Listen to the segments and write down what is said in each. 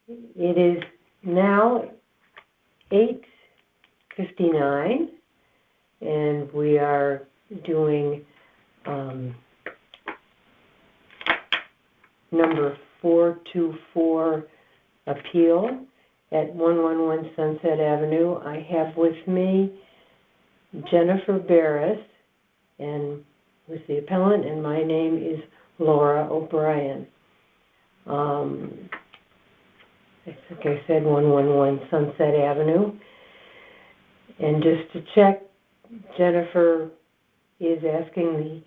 It is now 8:59, and we are doing number 424 appeal at 111 Sunset Avenue. I have with me Jennifer Barris, and who's the appellant, and my name is Laura O'Brien. I think I said 111 Sunset Avenue. And just to check, Jennifer is asking the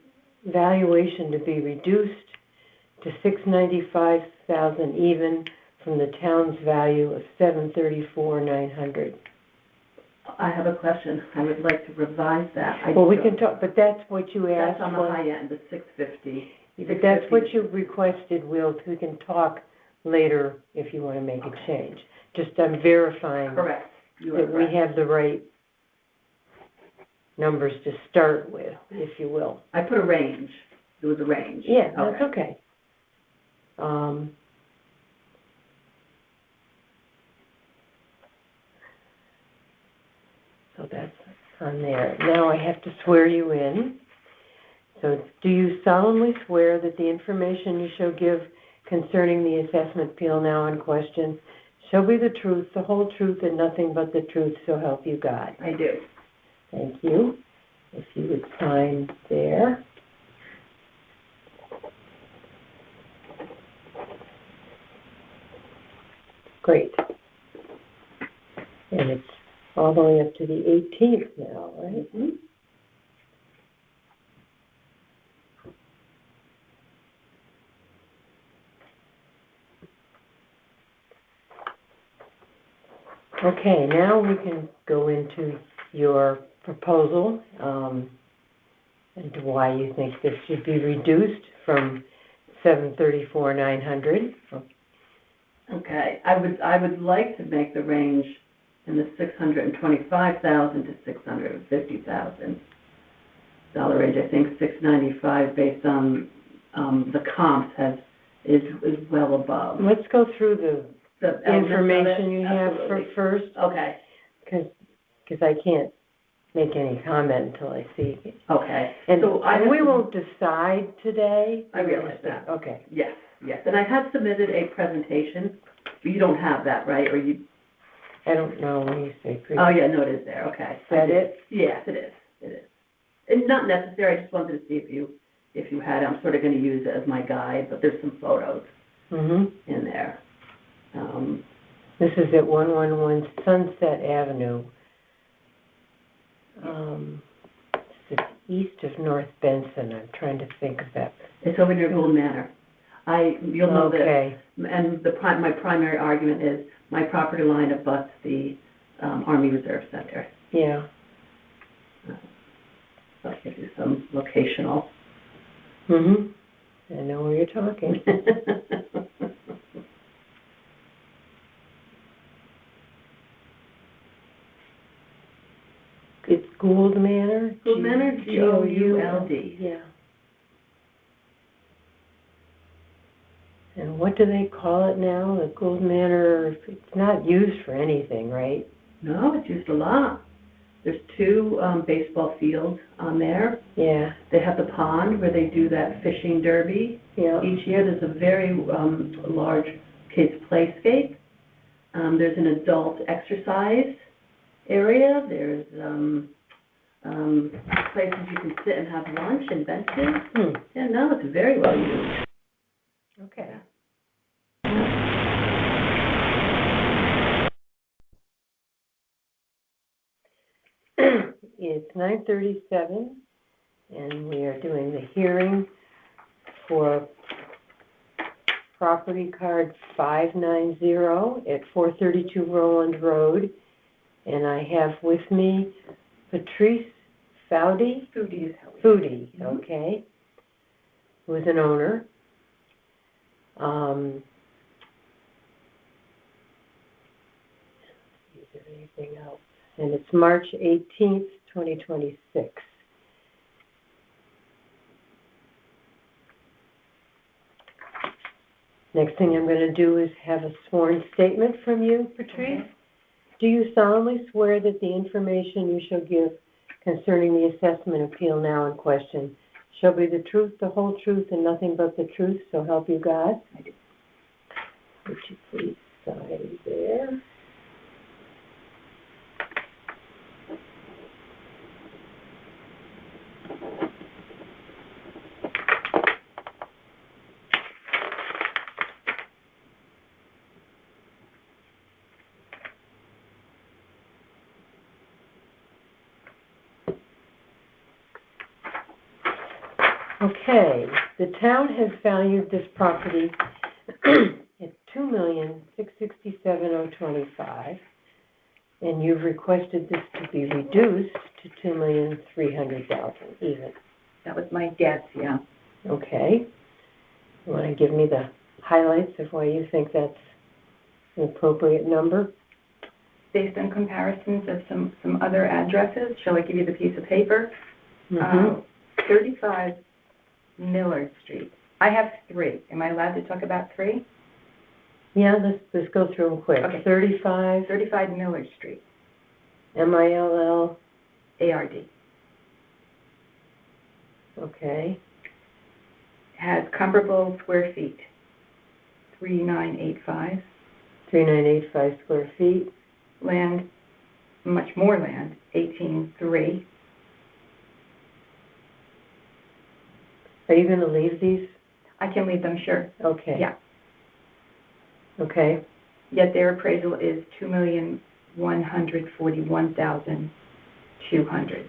valuation to be reduced to $695,000 even from the town's value of $734,900. I have a question. I would like to revise that. Well, we can talk, but that's what you asked for. That's on the high end, the 650. But that's what you requested, we can talk later if you want to make a change. Just I'm verifying Correct. that we have the right numbers to start with, if you will. I put a range. It was a range. Yeah, that's okay. So that's on there. Now I have to swear you in. So do you solemnly swear that the information you shall give concerning the assessment appeal now in question shall be the truth, the whole truth, and nothing but the truth, so help you God? I do. Thank you. If you would sign there. Great. And it's all the way up to the 18th now, right? Mm-hmm. Okay, now we can go into your proposal and why you think this should be reduced from $734,900. Okay, I would like to make the range in the $625,000 to $650,000 range. I think $695 based on the comps is well above. Let's go through the information you have first. Okay. Because I can't make any comment until I see it. Okay. And we won't decide today. I realize that. Okay. Yes. And I have submitted a presentation. You don't have that, right? Or you? I don't know when you say presentation. Oh, yeah, no, it is there. Okay. Is that it? Yes, it is. It's not necessary. I just wanted to see if you had it. I'm sort of going to use it as my guide, but there's some photos in there. This is at 111 Sunset Avenue. It's east of North Benson. I'm trying to think of that. It's over near Gould Manor. You'll know okay. that. And my primary argument is my property line abuts the Army Reserve Center. Yeah. So I'll give you some locational. I know where you're talking. It's Gould Manor? Gould Manor, Gould. Yeah. And what do they call it now? The Gould Manor, it's not used for anything, right? No, it's used a lot. There's 2 baseball fields on there. Yeah. They have the pond where they do that fishing derby. Yeah. Each year there's a very large kids' playscape. There's an adult exercise area. There's places you can sit and have lunch and benches. Yeah, no, it's very well used. Okay. It's 9:37, and we are doing the hearing for property card 590 at 432 Roland Road. And I have with me Patrice Foodie, okay, who is an owner. Is there anything else? And it's March 18th, 2026. Next thing I'm going to do is have a sworn statement from you, Patrice. Okay. Do you solemnly swear that the information you shall give concerning the assessment appeal now in question shall be the truth, the whole truth, and nothing but the truth, so help you God? I do. Would you please sign there? Okay, the town has valued this property at $2,667,025, and you've requested this to be reduced to $2,300,000 even. That was my guess, yeah. Okay. You want to give me the highlights of why you think that's an appropriate number? Based on comparisons of some other addresses, shall I give you the piece of paper? Mm-hmm. 35 Millard Street. I have 3. Am I allowed to talk about 3? Yeah, let's go through them quick. Okay. 35 Millard Street, MILL. ARD. Okay. Has comparable square feet, 3985. 3985 square feet. Land, much more land, 18.3. Are you going to leave these? I can leave them, sure. Okay. Yeah. Okay. Yet their appraisal is $2,141,200.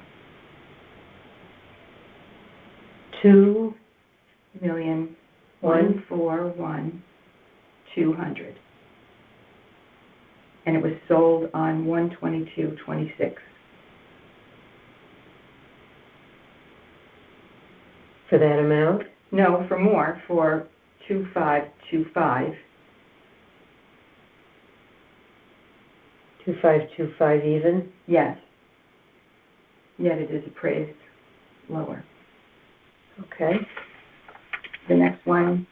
$2,141,200. And it was sold on 1/22/26. For that amount? No, for more, for 2,525. 2525 even? Yes. Yet it is appraised lower. Okay. The next one,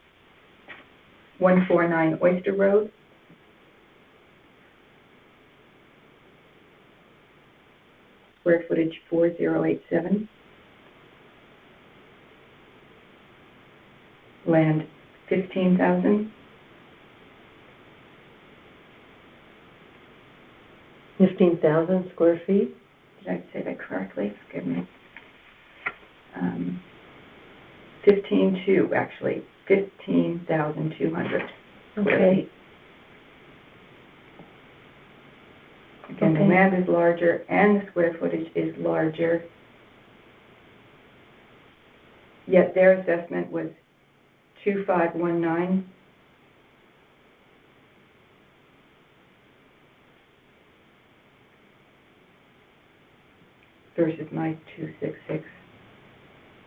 149 Oyster Road. Square footage 4087. Land 15,000. 15,000 square feet? Did I say that correctly? Forgive me. 15,200 actually. 15,200 square Okay. feet. Again, Okay. the land is larger and the square footage is larger. Yet their assessment was 2,519. Versus my 266.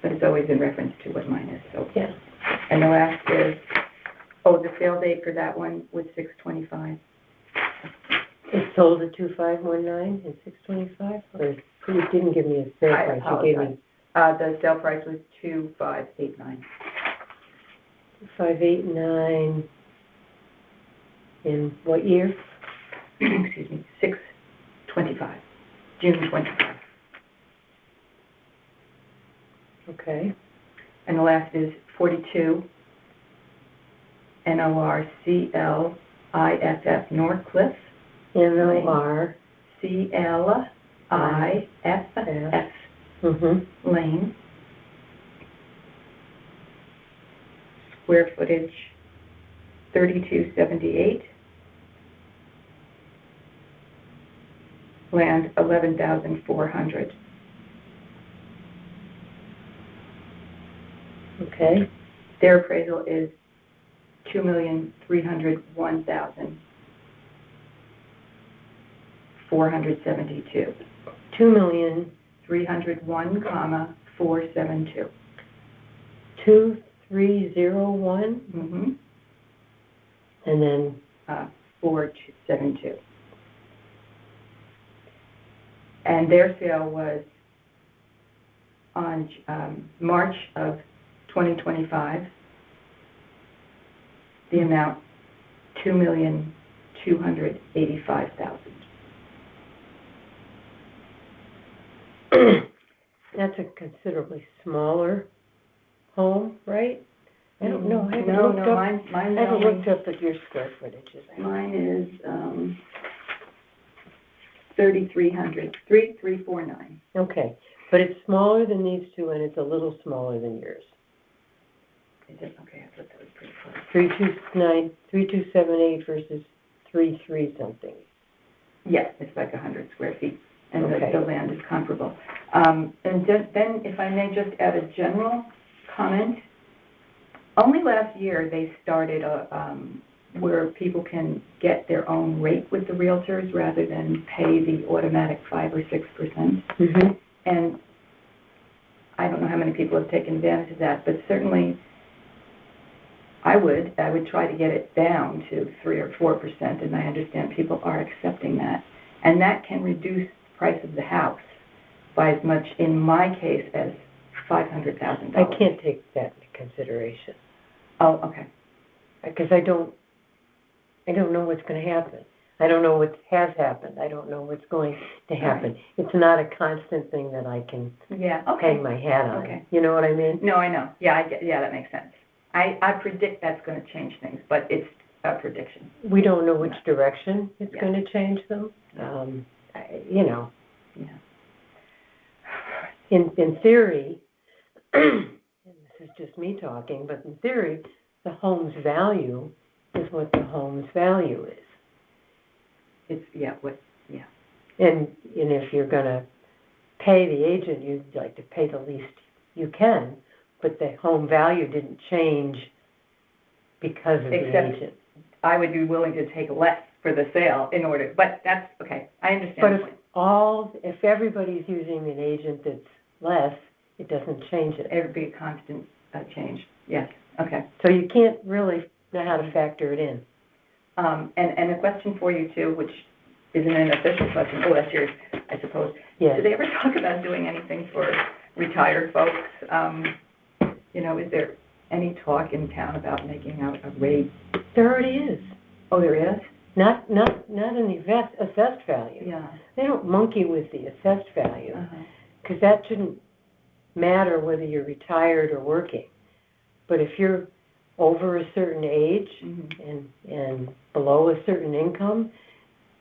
But it's always in reference to what mine is, so. Yeah. And the last is, the sale date for that one was 6/25. It's sold at 2519 and 625? Or you didn't give me a sale I price, you gave me The sale price was 2,589. 589 in what year? Excuse me, 6/25, June 25. Okay. And the last is 42 NORCLIFF Northcliffe. NOR. CLIFF Mm-hmm. Lane. Square footage 3278. Land 11,400. Okay. Their appraisal is 2,301,472. 301,472. 2301 Mm-hmm. and then 472. And their sale was on March of 2025. the amount $2,285,000. That's a considerably smaller home, right? I don't know. I haven't looked up at your square footages. Mine is 3,349. Okay, but it's smaller than these two, and it's a little smaller than yours. Is it? Okay, I thought that was pretty close. 3278 versus 33 something. Yes, it's like 100 square feet, and Okay. the land is comparable. And then, if I may just add a general comment, only last year they started where people can get their own rate with the realtors rather than pay the automatic 5 or 6%. Mm-hmm. And I don't know how many people have taken advantage of that, but certainly I would try to get it down to 3 or 4%, and I understand people are accepting that. And that can reduce the price of the house by as much, in my case, as $500,000. I can't take that into consideration. Oh, okay. Because I don't know what's going to happen. I don't know what has happened. I don't know what's going to happen. Right. It's not a constant thing that I can hang my hat on. Okay. You know what I mean? No, I know. Yeah, that makes sense. I predict that's going to change things, but it's a prediction. We don't know which direction it's Yeah. going to change them. Yeah. In theory, and this is just me talking, but in theory, the home's value is what the home's value is. And if you're going to pay the agent, you'd like to pay the least you can, but the home value didn't change because of the agent. I would be willing to take less for the sale in order, but that's, okay, I understand. But if everybody's using an agent that's less, it doesn't change it. It would be a constant change, yes, okay. So you can't really know how to factor it in. And a question for you too, which isn't an official question, that's yours, I suppose. Yes. Do they ever talk about doing anything for retired folks? Is there any talk in town about making out a rate? There already is. Oh, there is? Not in the assessed value. Yeah. They don't monkey with the assessed value, Uh-huh. because that shouldn't matter whether you're retired or working. But if you're over a certain age Mm-hmm. and below a certain income,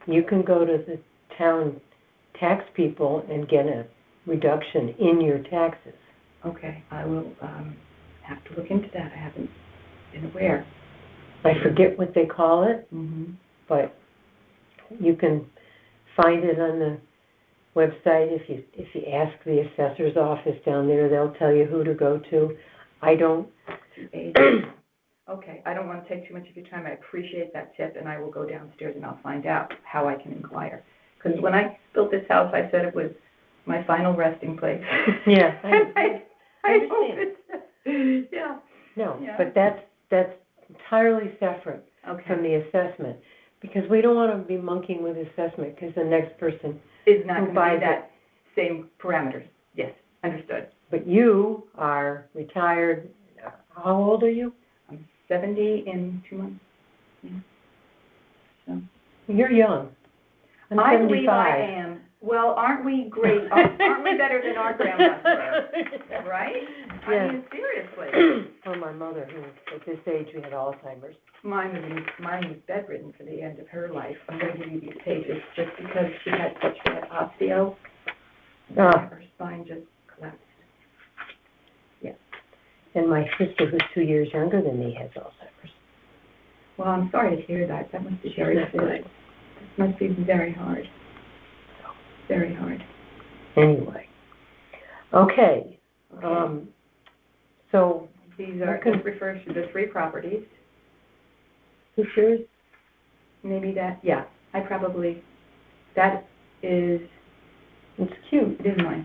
you can go to the town tax people and get a reduction in your taxes. Okay, I will have to look into that. I haven't been aware. I forget what they call it, Mm-hmm. but you can find it on the website. If you ask the assessor's office down there, they'll tell you who to go to. I don't. Okay, I don't want to take too much of your time. I appreciate that tip, and I will go downstairs and I'll find out how I can inquire. Because when I built this house, I said it was my final resting place. Yeah, I hope it's, yeah. No, Yeah. but that's entirely separate from the assessment, because we don't want to be monkeying with assessment, because the next person Is not who going to buys be that same parameters. Yes, understood. But you are retired. How old are you? I'm 70 in 2 months. Yeah. So. You're young. I'm I 75. believe I am. Well, aren't we great? Aren't we better than our grandmas were? Right? Yeah. I mean, seriously. Or my mother, who at this age we had Alzheimer's. Mine was bedridden for the end of her life. I'm going to give you these pages just because she had such bad osteo. Her spine just collapsed. Yeah. And my sister, who's 2 years younger than me, has Alzheimer's. Well, I'm sorry to hear that. That must be very That's good. This must be very hard. Very hard. Anyway. Okay. Okay. So These are, okay. this refers to the 3 properties. who's yours? Maybe that, yeah, that is, It's cute. it is mine.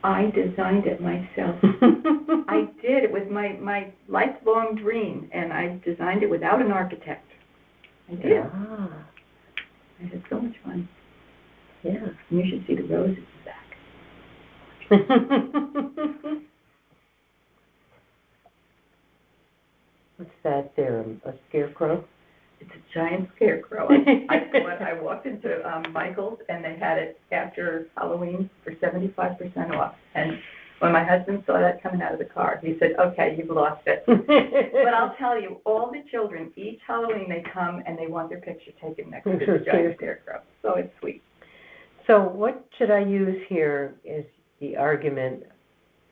I designed it myself. I did. It was my lifelong dream, and I designed it without an architect. I did. Ah, I had so much fun. yeah. And you should see the roses in the back. What's that there, a scarecrow? It's a giant scarecrow. I walked into Michael's, and they had it after Halloween for 75% off. And when my husband saw that coming out of the car, he said, "Okay, you've lost it." But I'll tell you, all the children, each Halloween they come and they want their picture taken next to the giant scarecrow. So it's sweet. So what should I use here as the argument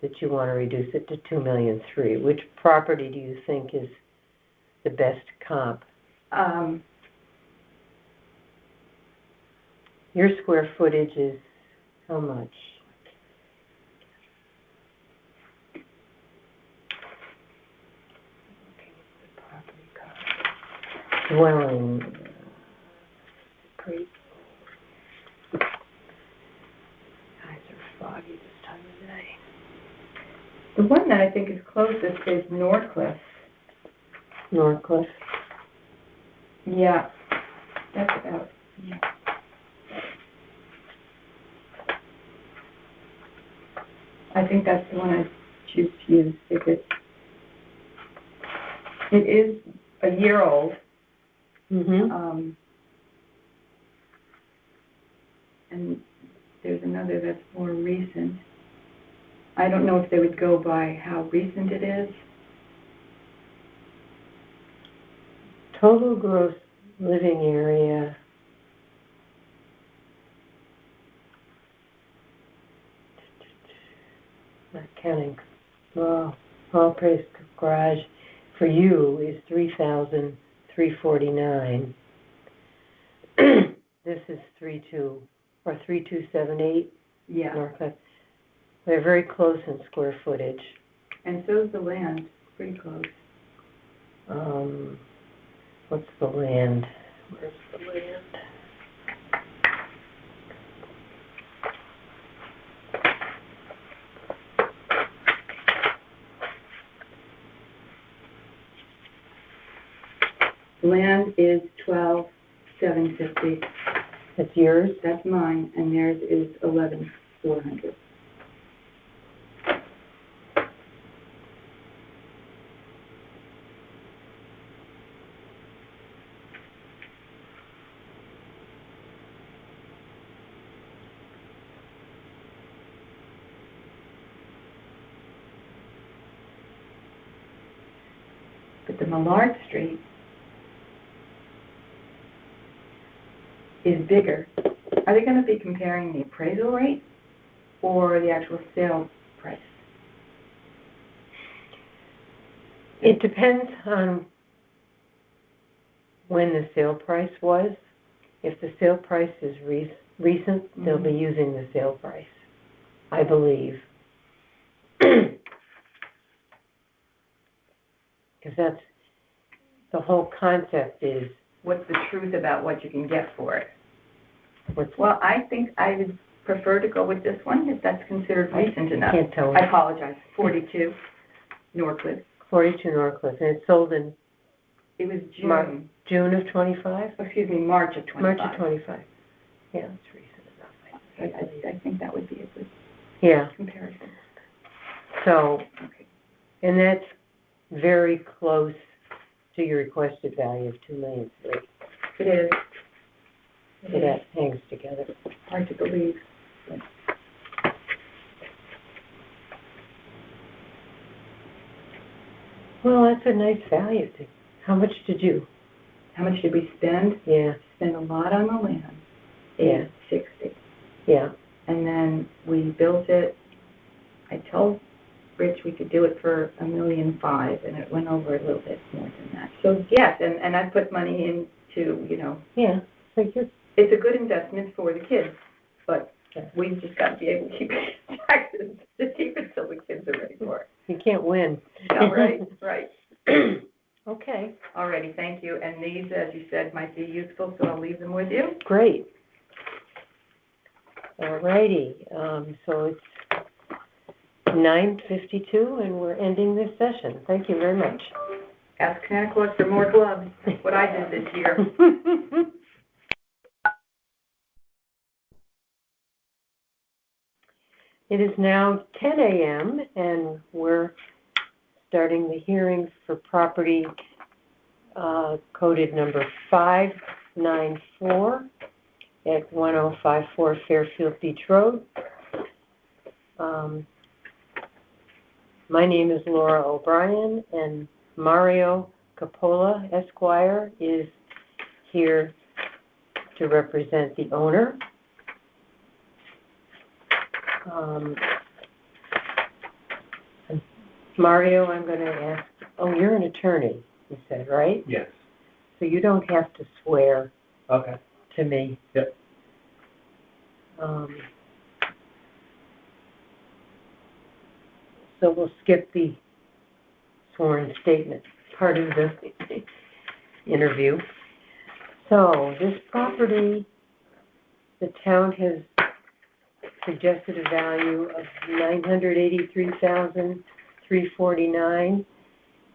that you want to reduce it to $2.3 million? Which property do you think is the best comp? Your square footage is how much? Dwelling. Great. Eyes are foggy this time of day. The one that I think is closest is Norcliffe. Norcliffe. Yeah, that's about, yeah. I think that's the one I choose to use because it is a year old. Mm-hmm. And there's another that's more recent. I don't know if they would go by how recent it is. Total gross living area. Not counting. Well, all praise garage for you is 3,349. This is 3278. Yeah. Norcliffe. They're very close in square footage. And so is the land, pretty close. What's the land? Where's the land? Land is 12,750. That's yours? That's mine, and theirs is 11,400. But the Millard Street is bigger. Are they going to be comparing the appraisal rate or the actual sale price? It depends on when the sale price was. If the sale price is recent, they'll be using the sale price, I believe. Because that's the whole concept is What's the truth about what you can get for it? what's Well, I think I would prefer to go with this one if that's considered recent enough. can't tell. I apologize. 42 Norcliffe. 42 Norcliffe, and it sold in It was June. June of 25? Excuse me, March of 25. March of 25. Yeah, it's recent enough. I think that would be a good Yeah. comparison. So, Okay. and that's very close to your requested value of $2.3 million. It is. So that hangs together. Hard to believe. But Well, that's a nice value. How much did you? how much did we spend? Yeah. Spent a lot on the land. Yeah. $860. Yeah. And then we built it. I told Rich we could do it for $1.5 million, and it went over a little bit more than that. So yes, and I put money into, Yeah. So you're, it's a good investment for the kids, but we've just got to be able to keep paying taxes to keep it till the kids are ready for it. you can't win. Yeah, right. Okay. Alrighty, thank you. And these, as you said, might be useful, so I'll leave them with you. Great. Alrighty. So it's 9:52, and we're ending this session. Thank you very much. Ask Santa Claus for more gloves. That's what I did this year. It is now 10 a.m., and we're starting the hearing for property coded number 594 at 1054 Fairfield Beach Road. My name is Laura O'Brien, and Mario Capola, Esquire, is here to represent the owner. Mario, I'm going to ask, oh, you're an attorney, you said, right? Yes. So you don't have to swear Okay. to me. Yep. So we'll skip the sworn statement part of the interview. So this property, the town has suggested a value of $983,349,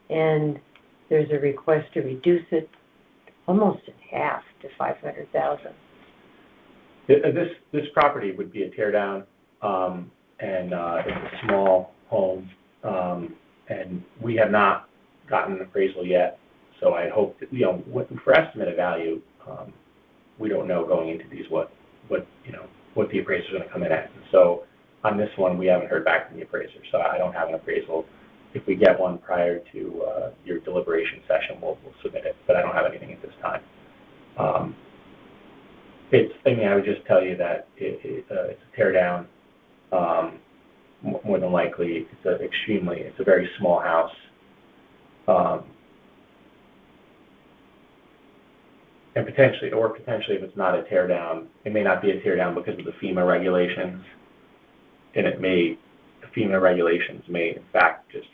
and there's a request to reduce it almost in half to $500,000. This property would be a tear down, and it's a small home, and we have not gotten an appraisal yet. So I hope that, for estimated value, we don't know going into these what the appraiser is going to come in at. And so on this one, we haven't heard back from the appraiser, so I don't have an appraisal. If we get one prior to your deliberation session, we'll submit it, but I don't have anything at this time. I would just tell you that it's a tear down. More than likely, it's a very small house. And potentially, if it's not a tear down, it may not be a tear down because of the FEMA regulations, and the FEMA regulations may, in fact, just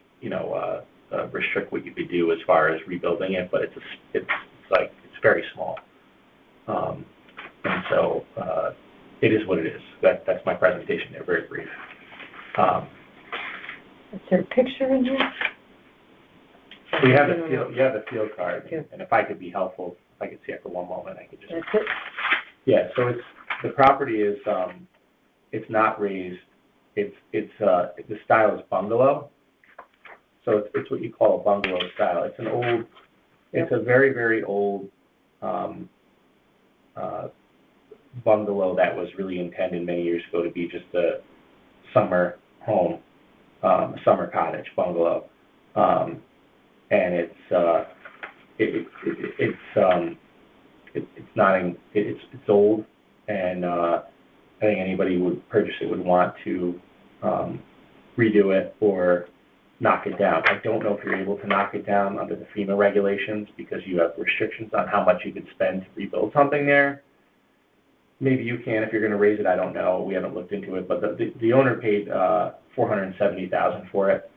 restrict what you could do as far as rebuilding it. But it's very small, and so it is what it is. That's my presentation there, very brief. Is there a picture in here? You have the field card, and if I could be helpful, if I could see it for one moment, I could just. That's it? Yeah. So the property is it's not raised. The style is bungalow. So it's what you call a bungalow style. It's a very, very old bungalow that was really intended many years ago to be just a summer home, a summer cottage bungalow, and it's old, and I think anybody who would purchase it would want to redo it or knock it down. I don't know if you're able to knock it down under the FEMA regulations because you have restrictions on how much you could spend to rebuild something there. Maybe you can if you're going to raise it. I don't know. We haven't looked into it, but the owner paid $470,000 for it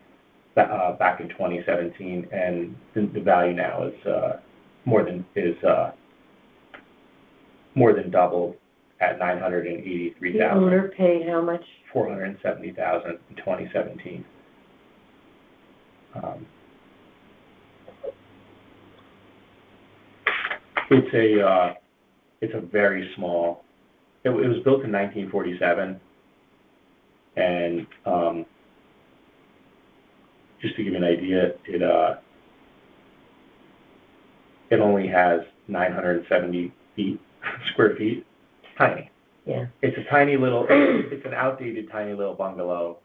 back in 2017, and the value now is more than doubled at $983,000. The owner paid how much? $470,000 in 2017. It's a very small. It was built in 1947, and just to give you an idea, it only has 970 square feet. Tiny. Yeah. It's a tiny little. It's an outdated, tiny little bungalow,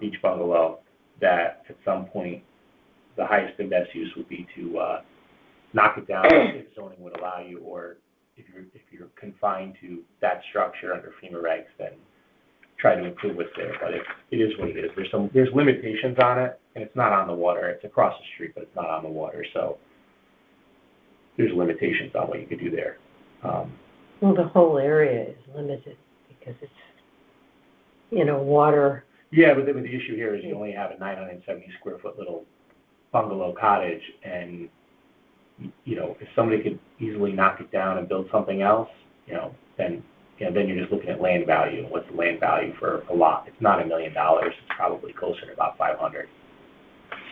beach bungalow. That at some point, the highest and best use would be to knock it down if zoning would allow you, or if you're confined to that structure under FEMA regs, then try to improve what's there. But it is what it is. There's limitations on it, and it's not on the water. It's across the street, but it's not on the water. So there's limitations on what you could do there. Well, the whole area is limited because it's, water. Yeah, but the issue here is you only have a 970 square foot little bungalow cottage, and if somebody could easily knock it down and build something else, then you're just looking at land value. And what's the land value for a lot? It's not $1 million. It's probably closer to about 500.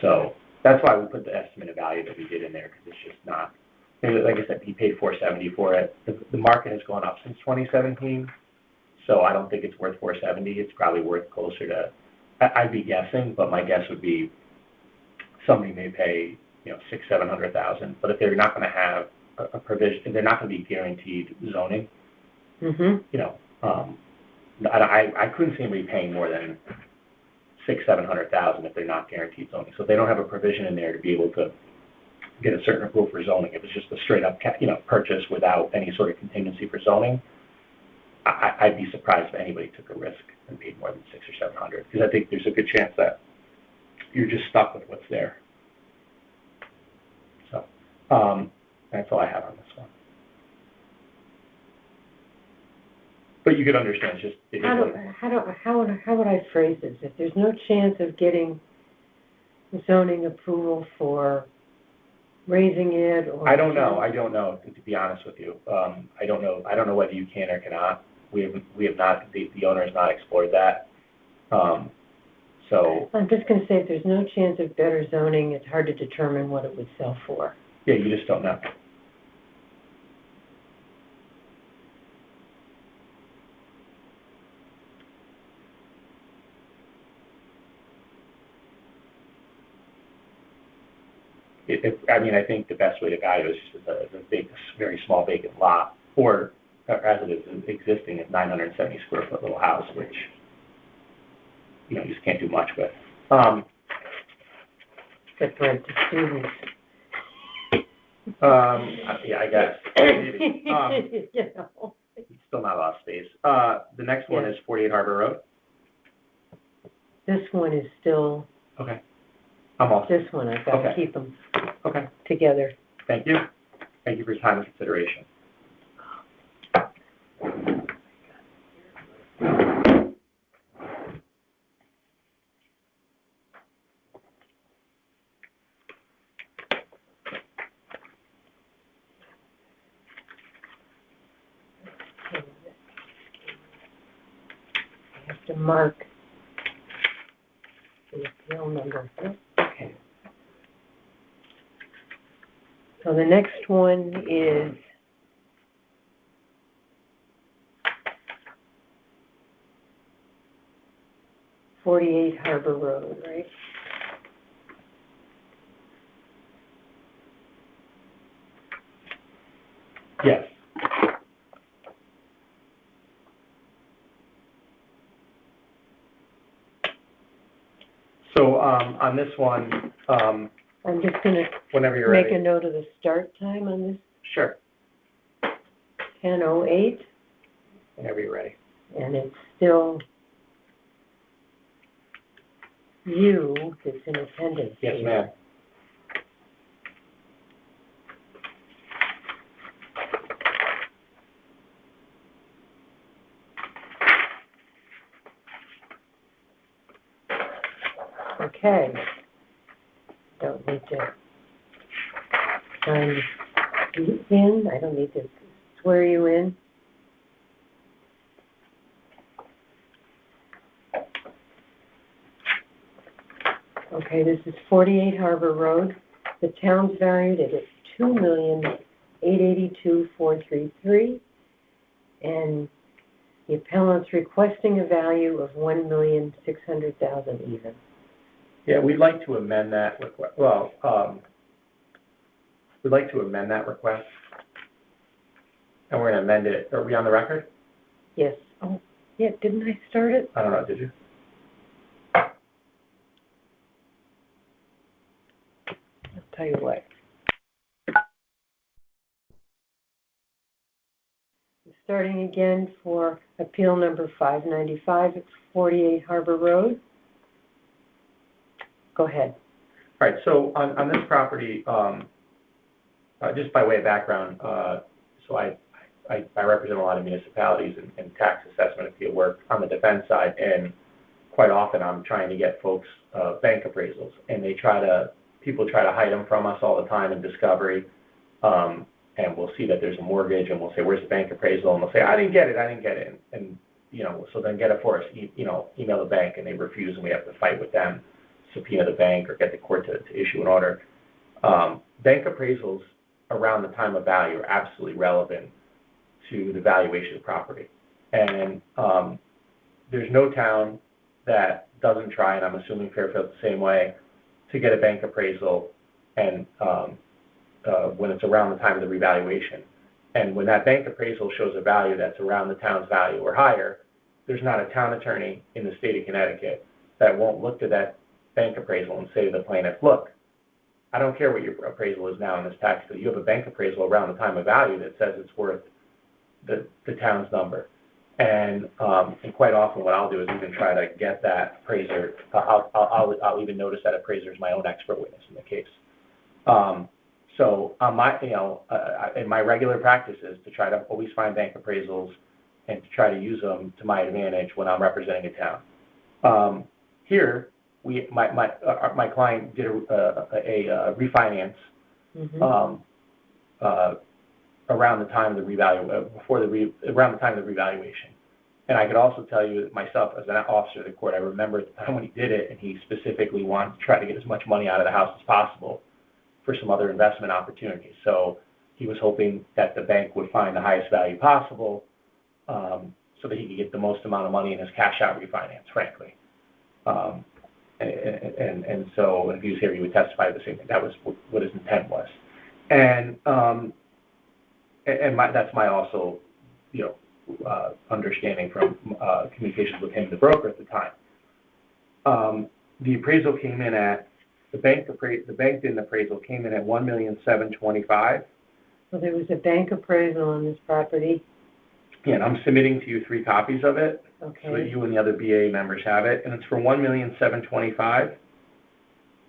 So that's why we put the estimated value that we did in there, because it's just not. Like I said, he paid $470 for it. The market has gone up since 2017, so I don't think it's worth $470. It's probably worth closer to. I'd be guessing, but my guess would be somebody may pay, $600,000-700,000, but if they're not going to have a provision, they're not going to be guaranteed zoning, I couldn't see anybody paying more than $600,000-700,000 if they're not guaranteed zoning. So if they don't have a provision in there to be able to get a certain approval for zoning, if it's just a straight up, purchase without any sort of contingency for zoning, I'd be surprised if anybody took a risk and paid more than $600 or $700, because I think there's a good chance that you're just stuck with what's there. So that's all I have on this one. But you could understand, it's just how would I phrase this? If there's no chance of getting zoning approval for raising it, or I don't know, to be honest with you. I don't know whether you can or cannot. We have not, the owner has not explored that. So I'm just going to say, if there's no chance of better zoning, it's hard to determine what it would sell for. yeah, you just don't know. I think the best way to value it is just as a very small vacant lot, or as it is existing, a 970 square foot little house, which you just can't do much with. Except for the students. Yeah, I guess. Maybe. It's still not a lot of space. The next one is 48 Harbor Road. This one is still. Okay. I'm all set. This one, I've got to keep them together. Thank you. Thank you for your time and consideration. I have to mark the appeal number. Okay. So the next one is 48 Harbor Road, right? Yes. So on this one, I'm just going to whenever you're make ready. a note of the start time on this. Sure. 10:08. Whenever you're ready. And it's still you that's in attendance. Yes, ma'am. Okay. Don't need to sign you in. I don't need to swear you in. Okay, this is 48 Harbor Road. The town's valued at $2,882,433, and the appellant's requesting a value of $1,600,000 even. Yeah, we'd like to amend that request. Well, we'd like to amend that request, and we're going to amend it. Are we on the record? Yes. Oh, yeah. Didn't I start it? I don't know. Did you? I'll tell you what. Starting again for appeal number 595 at 48 Harbor Road. Go ahead. All right. So on this property, just by way of background, so I represent a lot of municipalities and tax assessment appeal work on the defense side, and quite often I'm trying to get folks bank appraisals, and people try to hide them from us all the time in discovery, and we'll see that there's a mortgage, and we'll say, where's the bank appraisal? And they'll say, I didn't get it. And so then get it for us, email the bank, and they refuse, and we have to fight with them, subpoena the bank, or get the court to issue an order. Bank appraisals around the time of value are absolutely relevant to the valuation of property. And there's no town that doesn't try, and I'm assuming Fairfield's the same way, to to get a bank appraisal and when it's around the time of the revaluation. And when that bank appraisal shows a value that's around the town's value or higher, there's not a town attorney in the state of Connecticut that won't look to that bank appraisal and say to the plaintiff, look, I don't care what your appraisal is now in this tax bill. You have a bank appraisal around the time of value that says it's worth the town's number. And quite often what I'll do is even try to get that appraiser, I'll even notice that appraiser is my own expert witness in the case. So in my regular practice is to try to always find bank appraisals and to try to use them to my advantage when I'm representing a town. Here, my client did a refinance around the time of the around the time of the revaluation. And I could also tell you that myself as an officer of the court, I remember at the time when he did it, and he specifically wanted to try to get as much money out of the house as possible for some other investment opportunities. So he was hoping that the bank would find the highest value possible so that he could get the most amount of money in his cash out refinance, frankly. And so if he was here, he would testify to the same thing. That was what his intent was. And that's my also, understanding from communications with him, the broker at the time. The appraisal came in at the bank did an appraisal came in at $1,725,000. So there was a bank appraisal on this property. Yeah, and I'm submitting to you 3 copies of it. Okay. So that you and the other BA members have it, and it's for $1,725,000.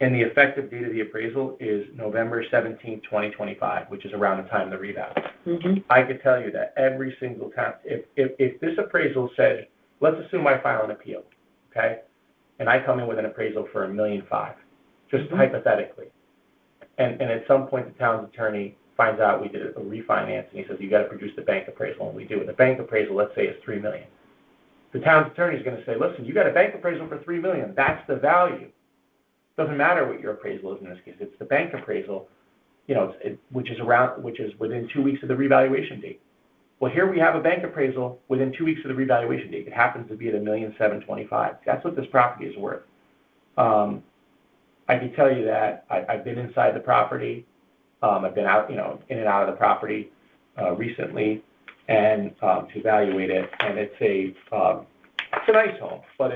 And the effective date of the appraisal is November 17th, 2025, which is around the time of the reval. Mm-hmm. I could tell you that every single time, if this appraisal said, let's assume I file an appeal, okay, and I come in with an appraisal for $1.5 million, just hypothetically, and at some point the town's attorney finds out we did a refinance, and he says, you got to produce the bank appraisal, and we do it. The bank appraisal, let's say, is $3 million. The town's attorney is going to say, listen, you got a bank appraisal for $3 million. That's the value. Doesn't matter what your appraisal is in this case. It's the bank appraisal, which is within 2 weeks of the revaluation date. Well, here we have a bank appraisal within 2 weeks of the revaluation date. It happens to be at $1,725,000. That's what this property is worth. I can tell you that I've been inside the property. I've been out, in and out of the property recently, and to evaluate it. And it's a nice home, but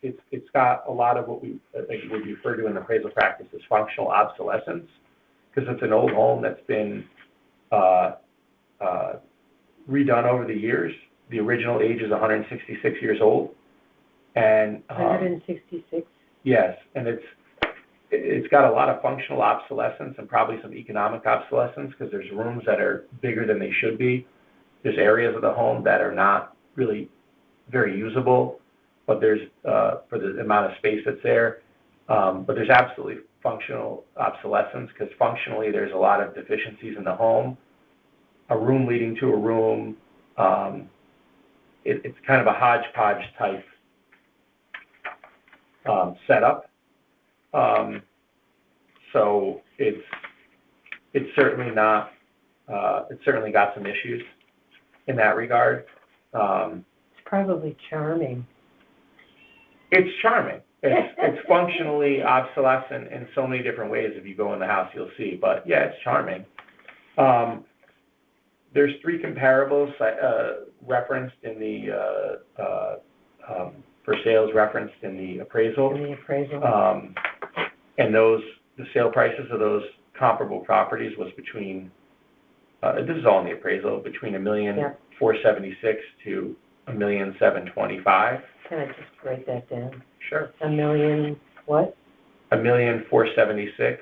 it's got a lot of what we would refer to in appraisal practice as functional obsolescence, because it's an old home that's been redone over the years. The original age is 166 years old, and 166. Yes, and it's got a lot of functional obsolescence and probably some economic obsolescence, because there's rooms that are bigger than they should be. There's areas of the home that are not really very usable, but there's for the amount of space that's there. But there's absolutely functional obsolescence, because functionally there's a lot of deficiencies in the home. A room leading to a room. It's kind of a hodgepodge type setup. So it's certainly not. It's certainly got some issues in that regard. It's probably charming. It's charming. It's functionally obsolescent in so many different ways. If you go in the house, you'll see. But yeah, it's charming. There's 3 comparables referenced in the for sales referenced in the appraisal. In the appraisal. And the sale prices of those comparable properties was between. This is all in the appraisal, between $1,476,000 to $1,725,000. Can I just write that down? Sure. $1 million what? $1,476,000.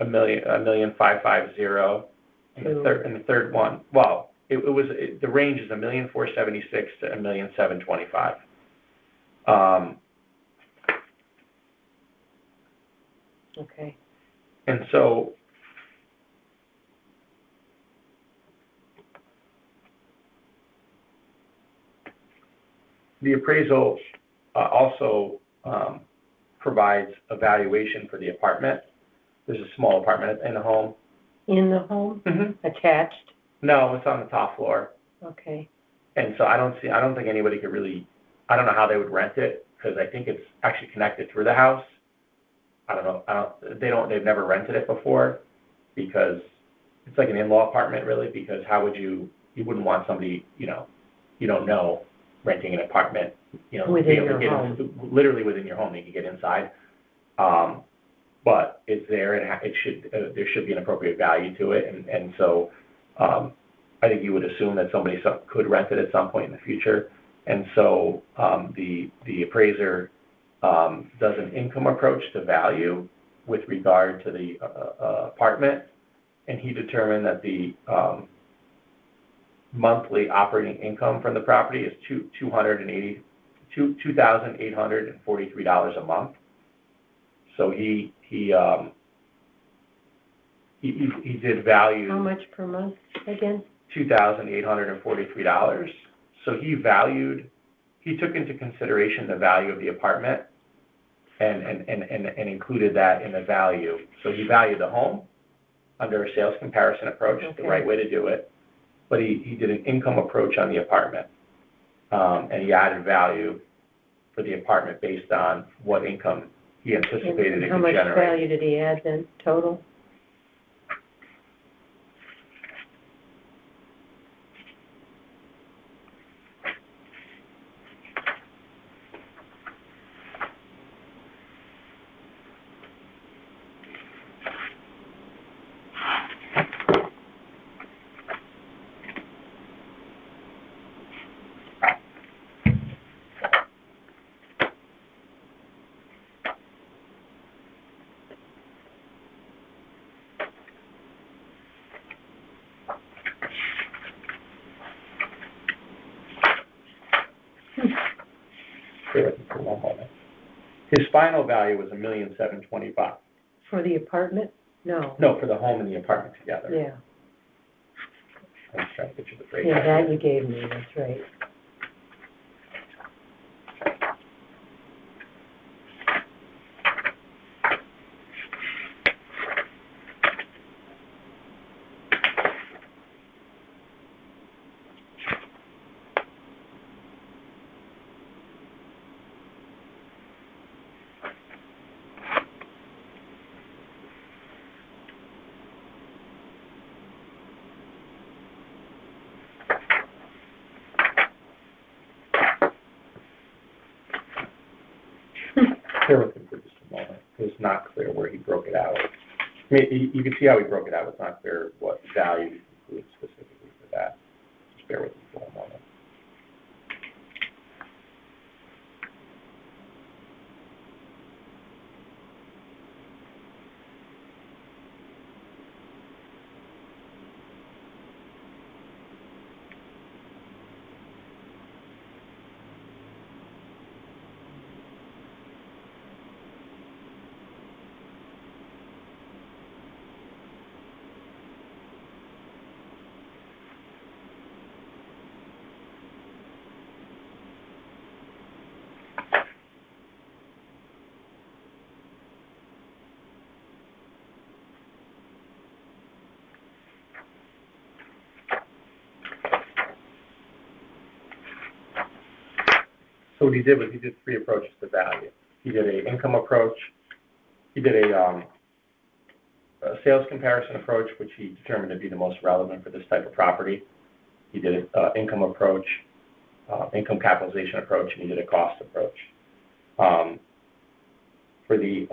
$1,550,000. And the third one. Well, the range is $1,476,000 to $1,725,000. Okay. And so the appraisal also provides a valuation for the apartment. There's a small apartment in the home. In the home? Mm-hmm. Attached? No, it's on the top floor. Okay. And so I don't think anybody could really, I don't know how they would rent it, because I think it's actually connected through the house. they've never rented it before, because it's like an in-law apartment really, because how would you wouldn't want somebody, you don't know, renting an apartment, Within be able to your get home. literally within your home, they can get inside. But it's there, and there should be an appropriate value to it, and so, I think you would assume that somebody could rent it at some point in the future. And so, the appraiser, does an income approach to value with regard to the, apartment, and he determined that the, monthly operating income from the property is $2,843 a month. So he did value. How much per month again? $2,843. So he took into consideration the value of the apartment and included that in the value. So he valued the home under a sales comparison approach, Okay. the right way to do it. But he did an income approach on the apartment, and he added value for the apartment based on what income he anticipated it How could much generate. value did he add then, total? Bear with me for one moment. His final value was $1,725,000. For the apartment? No. No, for the home and the apartment together. Yeah, I'm just trying to get you the breakdown. yeah, that you gave me, that's right. Bear with me for just a moment. It's not clear where he broke it out. I mean, you can see how he broke it out. It's not clear what value he included specifically for that. Just bear with me for one moment. So what he did was he did three approaches to value. He did an income approach. He did a sales comparison approach, which he determined to be the most relevant for this type of property. He did an income approach, income capitalization approach, and he did a cost approach. For the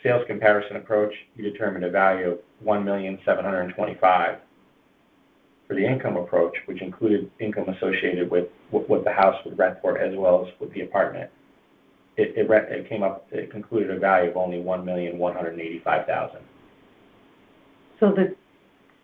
sales comparison approach, he determined a value of $1,725,000. For the income approach, which included income associated with what the house would rent for as well as with the apartment, it concluded a value of only $1,185,000. So the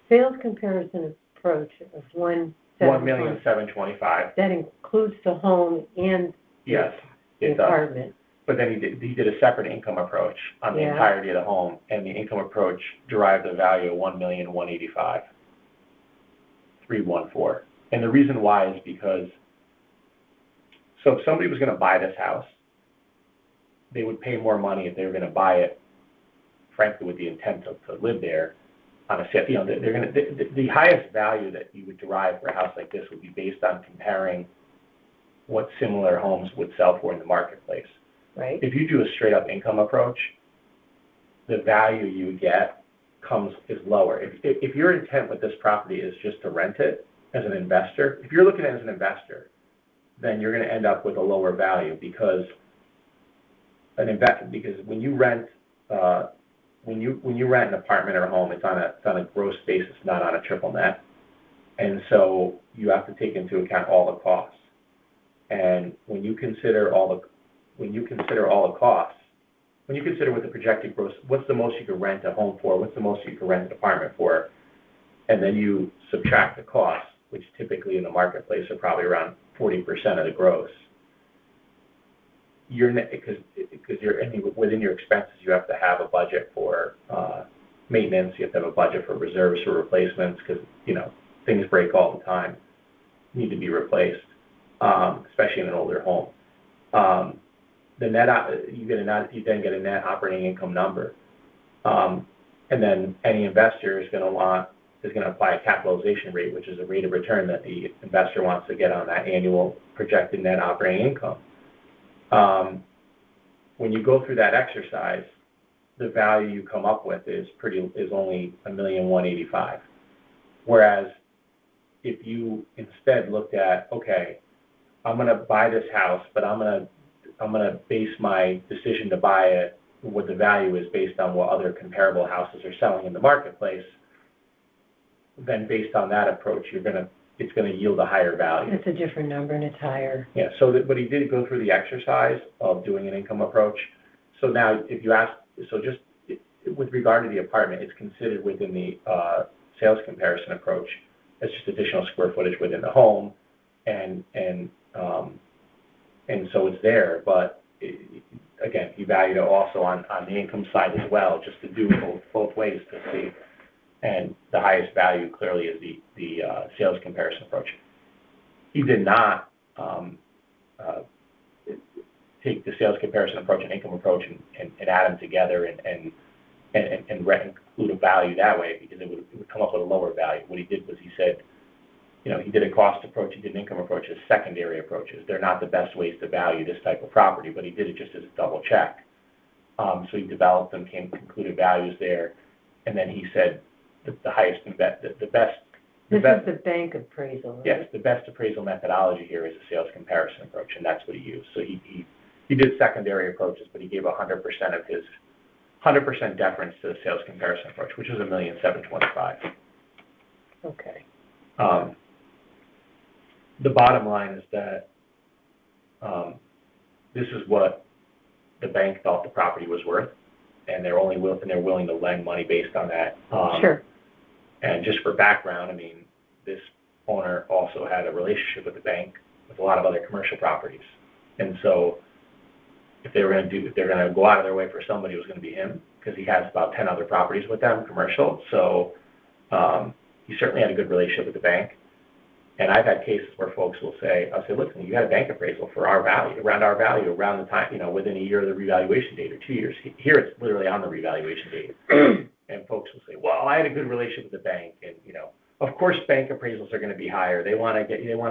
sales comparison approach of $1,725,000. that includes the home and Yes, the it does. apartment. But then he did a separate income approach on the Yeah. entirety of the home, and the income approach derived a value of $1,185,314. And the reason why is because, so if somebody was going to buy this house, they would pay more money if they were going to buy it, frankly, with the intent to live there on a set. They're going to the highest value that you would derive for a house like this would be based on comparing what similar homes would sell for in the marketplace. Right. If you do a straight up income approach, the value you get is lower. If your intent with this property is just to rent it as an investor, if you're looking at it as an investor, then you're going to end up with a lower value because when you rent when you rent an apartment or a home, it's on a gross basis, not on a triple net, and so you have to take into account all the costs. And when you consider all the costs, when you consider what the projected gross, what's the most you could rent a home for, what's the most you could rent an apartment for, and then you subtract the costs, which typically in the marketplace are probably around 40% of the gross. Because within your expenses, you have to have a budget for maintenance. You have to have a budget for reserves or replacements because things break all the time, need to be replaced, especially in an older home. The net you then get a net operating income number, and then any investor is going to apply a capitalization rate, which is a rate of return that the investor wants to get on that annual projected net operating income. When you go through that exercise, the value you come up with is only $1,185,000. Whereas if you instead looked at, okay, I'm going to buy this house, but I'm going to base my decision to buy it, what the value is based on what other comparable houses are selling in the marketplace, then based on that approach, it's going to yield a higher value. It's a different number and it's higher. Yeah, but he did go through the exercise of doing an income approach. So now if you ask, just with regard to the apartment, it's considered within the sales comparison approach as just additional square footage within the home, and so it's there. But again, he valued it also on the income side as well, just to do both ways to see. And the highest value clearly is the sales comparison approach. He did not take the sales comparison approach and income approach and add them together and include a value that way, because it would come up with a lower value. What he did was he said, he did a cost approach, he did an income approach as secondary approaches. They're not the best ways to value this type of property, but he did it just as a double check. So he developed them, concluded values there, and then he said the highest, the best. This is the bank appraisal, right? Yes, the best appraisal methodology here is a sales comparison approach, and that's what he used. So he did secondary approaches, but he gave 100% deference to the sales comparison approach, which was $1,725,000. Okay. The bottom line is that this is what the bank thought the property was worth, and they're willing to lend money based on that. Sure. And just for background, this owner also had a relationship with the bank with a lot of other commercial properties, and so if they're going to go out of their way for somebody, it was going to be him, because he has about 10 other properties with them, commercial. So he certainly had a good relationship with the bank. And I've had cases where folks will say, I'll say, listen, you had a bank appraisal for our value, around the time, within a year of the revaluation date or 2 years. Here it's literally on the revaluation date. And folks will say, well, I had a good relationship with the bank, and of course bank appraisals are going to be higher. They want to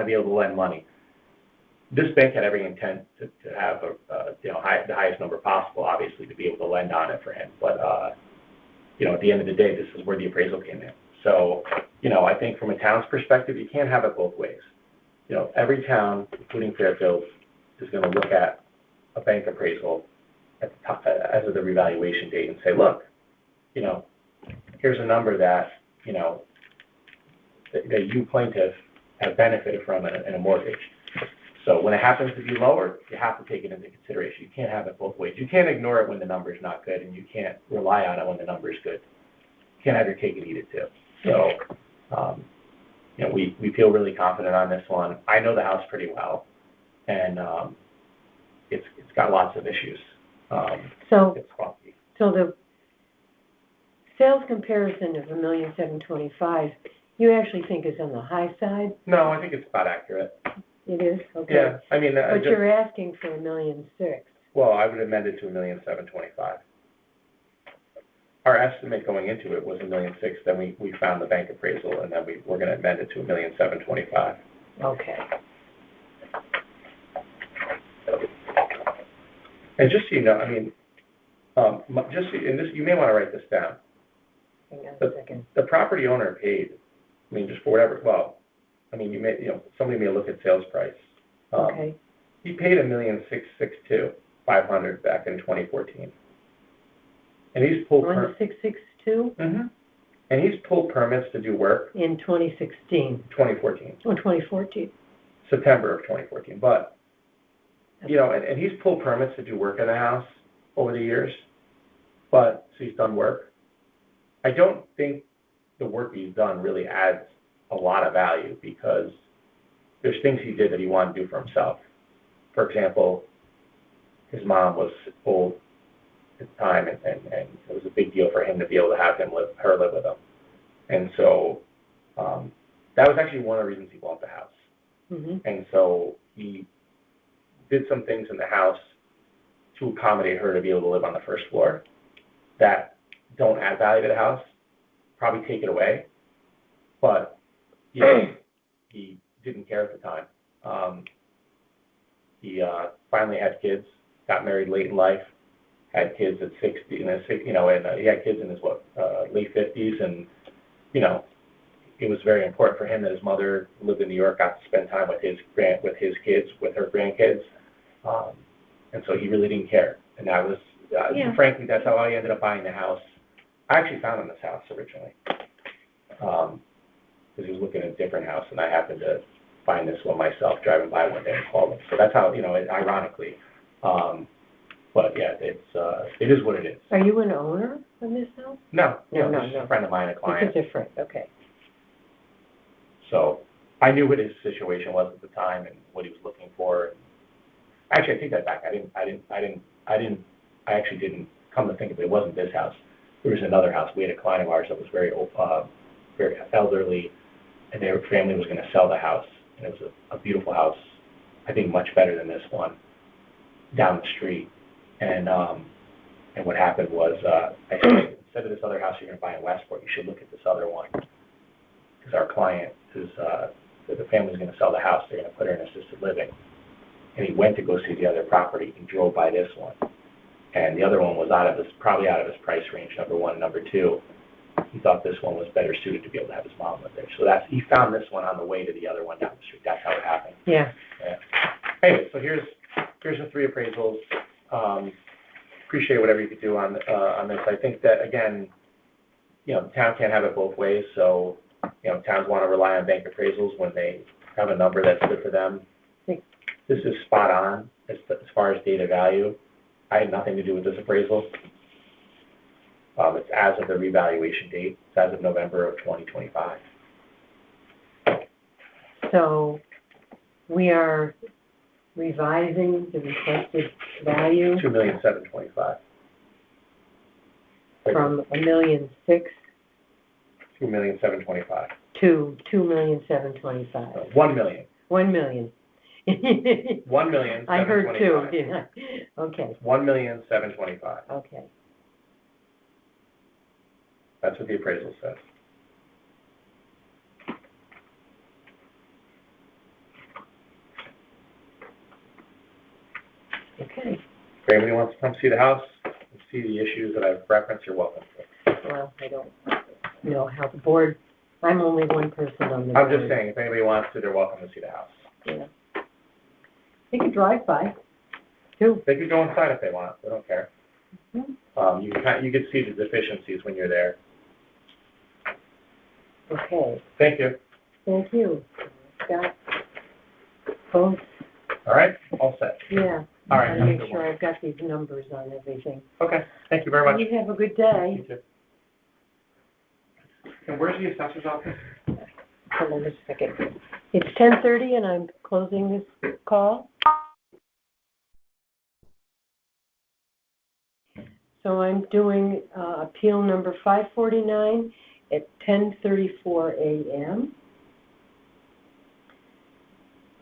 be able to lend money. This bank had every intent to have the highest number possible, obviously, to be able to lend on it for him. But at the end of the day, this is where the appraisal came in. So, I think from a town's perspective, you can't have it both ways. Every town, including Fairfield, is going to look at a bank appraisal at the top, as of the revaluation date, and say, look, here's a number that that you plaintiff have benefited from in a mortgage. So when it happens to be lower, you have to take it into consideration. You can't have it both ways. You can't ignore it when the number's not good, and you can't rely on it when the number's good. You can't have your cake and eat it too. So, we feel really confident on this one. I know the house pretty well, and it's got lots of issues. It's funky. So the sales comparison of $1,725,000, you actually think is on the high side? No, I think it's about accurate. It is? Okay. Yeah, But you're asking for $1,600,000. Well, I would amend it to $1,725,000. Our estimate going into it was $1,600,000. Then we found the bank appraisal, and then we're going to amend it to $1,725,000. Okay. And just so you know, Just, and this, you may want to write this down. Hang on a second. The property owner paid, I mean, just for whatever, well, I mean, somebody may look at sales price. Okay, He paid $1,662,500 back in 2014. And he's pulled 1662 and he's pulled permits to do work in 2016, 2014, 2014. September of 2014. But, and he's pulled permits to do work in the house over the years, but, so he's done work. I don't think the work he's done really adds a lot of value because there's things he did that he wanted to do for himself. For example, his mom was old at the time, and it was a big deal for him to be able to have her live with him. And so that was actually one of the reasons he bought the house. And so he did some things in the house to accommodate her to be able to live on the first floor that don't add value to the house, probably take it away. But he didn't care at the time. He finally had kids, got married late in life, had kids at 60, and he had kids in his late 50s, and it was very important for him that his mother lived in New York, got to spend time with his kids, with her grandkids, and so he really didn't care. And that was, frankly, that's how I ended up buying the house. I actually found him this house originally, because he was looking at a different house, and I happened to find this one myself, driving by one day and called him. So that's how, ironically. But yeah, it is what it is. Are you an owner of this house? No. No. A friend of mine, a client. It's different, okay. So I knew what his situation was at the time and what he was looking for. Actually, I take that back. I actually didn't come to think of it. It wasn't this house. There was another house. We had a client of ours that was very elderly, and their family was going to sell the house. And it was a beautiful house, I think much better than this one, down the street. And what happened was, I said, instead of this other house you're going to buy in Westport, you should look at this other one. Because our client, the family's going to sell the house. They're going to put her in assisted living. And he went to go see the other property and drove by this one. And the other one was probably out of his price range, number one. Number two, he thought this one was better suited to be able to have his mom live there. So he found this one on the way to the other one down the street. That's how it happened. Yeah. Anyway, so here's the three appraisals. Appreciate whatever you could do on this. I think that, again, the town can't have it both ways. So, towns want to rely on bank appraisals when they have a number that's good for them. This is spot on as far as data value. I had nothing to do with this appraisal. It's as of the revaluation date. It's as of November of 2025. So we are revising the requested value $2,725,000. from $1,006,000 $2,725,000. to $2,725,000. $1 million. $1 million. $1,725,000. I heard two, didn't I? Okay. $1,725,000. Okay. That's what the appraisal says. Okay. If anybody wants to come see the house and see the issues that I've referenced, you're welcome to. Well, I don't know how the board, I'm only one person on the board. I'm just saying, if anybody wants to, they're welcome to see the house. Yeah. They could drive by, too. They could go inside if they want. They don't care. Mm-hmm. You can see the deficiencies when you're there. Okay. Thank you. Thank you. Got both. All right, all set. Yeah. All right, I have a make good sure one. I've got these numbers on everything. Okay, thank you very much. You have a good day. You too. And where's the assessor's office? Hold on a second. It's 10:30 and I'm closing this call. So I'm doing appeal number 549 at 10:34 a.m.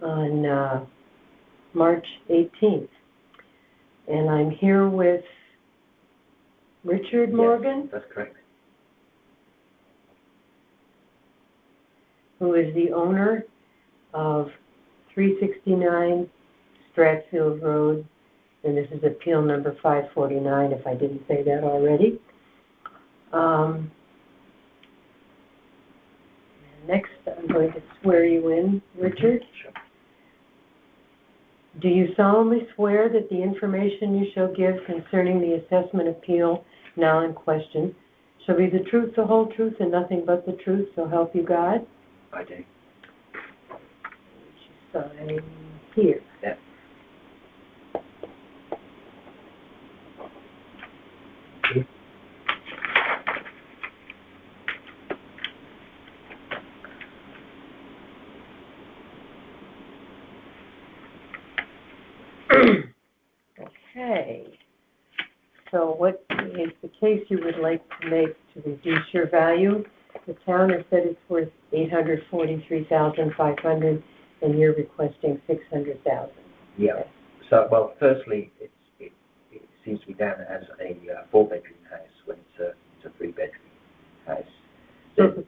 on March 18th. And I'm here with Richard Morgan, Yes, that's correct. who is the owner of 369 Stratfield Road and this is appeal number 549, if I didn't say that already. Next, I'm going to swear you in, Richard. Sure. Do you solemnly swear that the information you shall give concerning the assessment appeal now in question shall be the truth, the whole truth, and nothing but the truth, so help you God? I do. Sign here. Yeah. Okay. So what is the case you would like to make to reduce your value? The town has said it's worth $843,500, and you're requesting $600,000. Yeah. So, well, firstly, it seems to be down as a four-bedroom house when it's a three-bedroom house. So,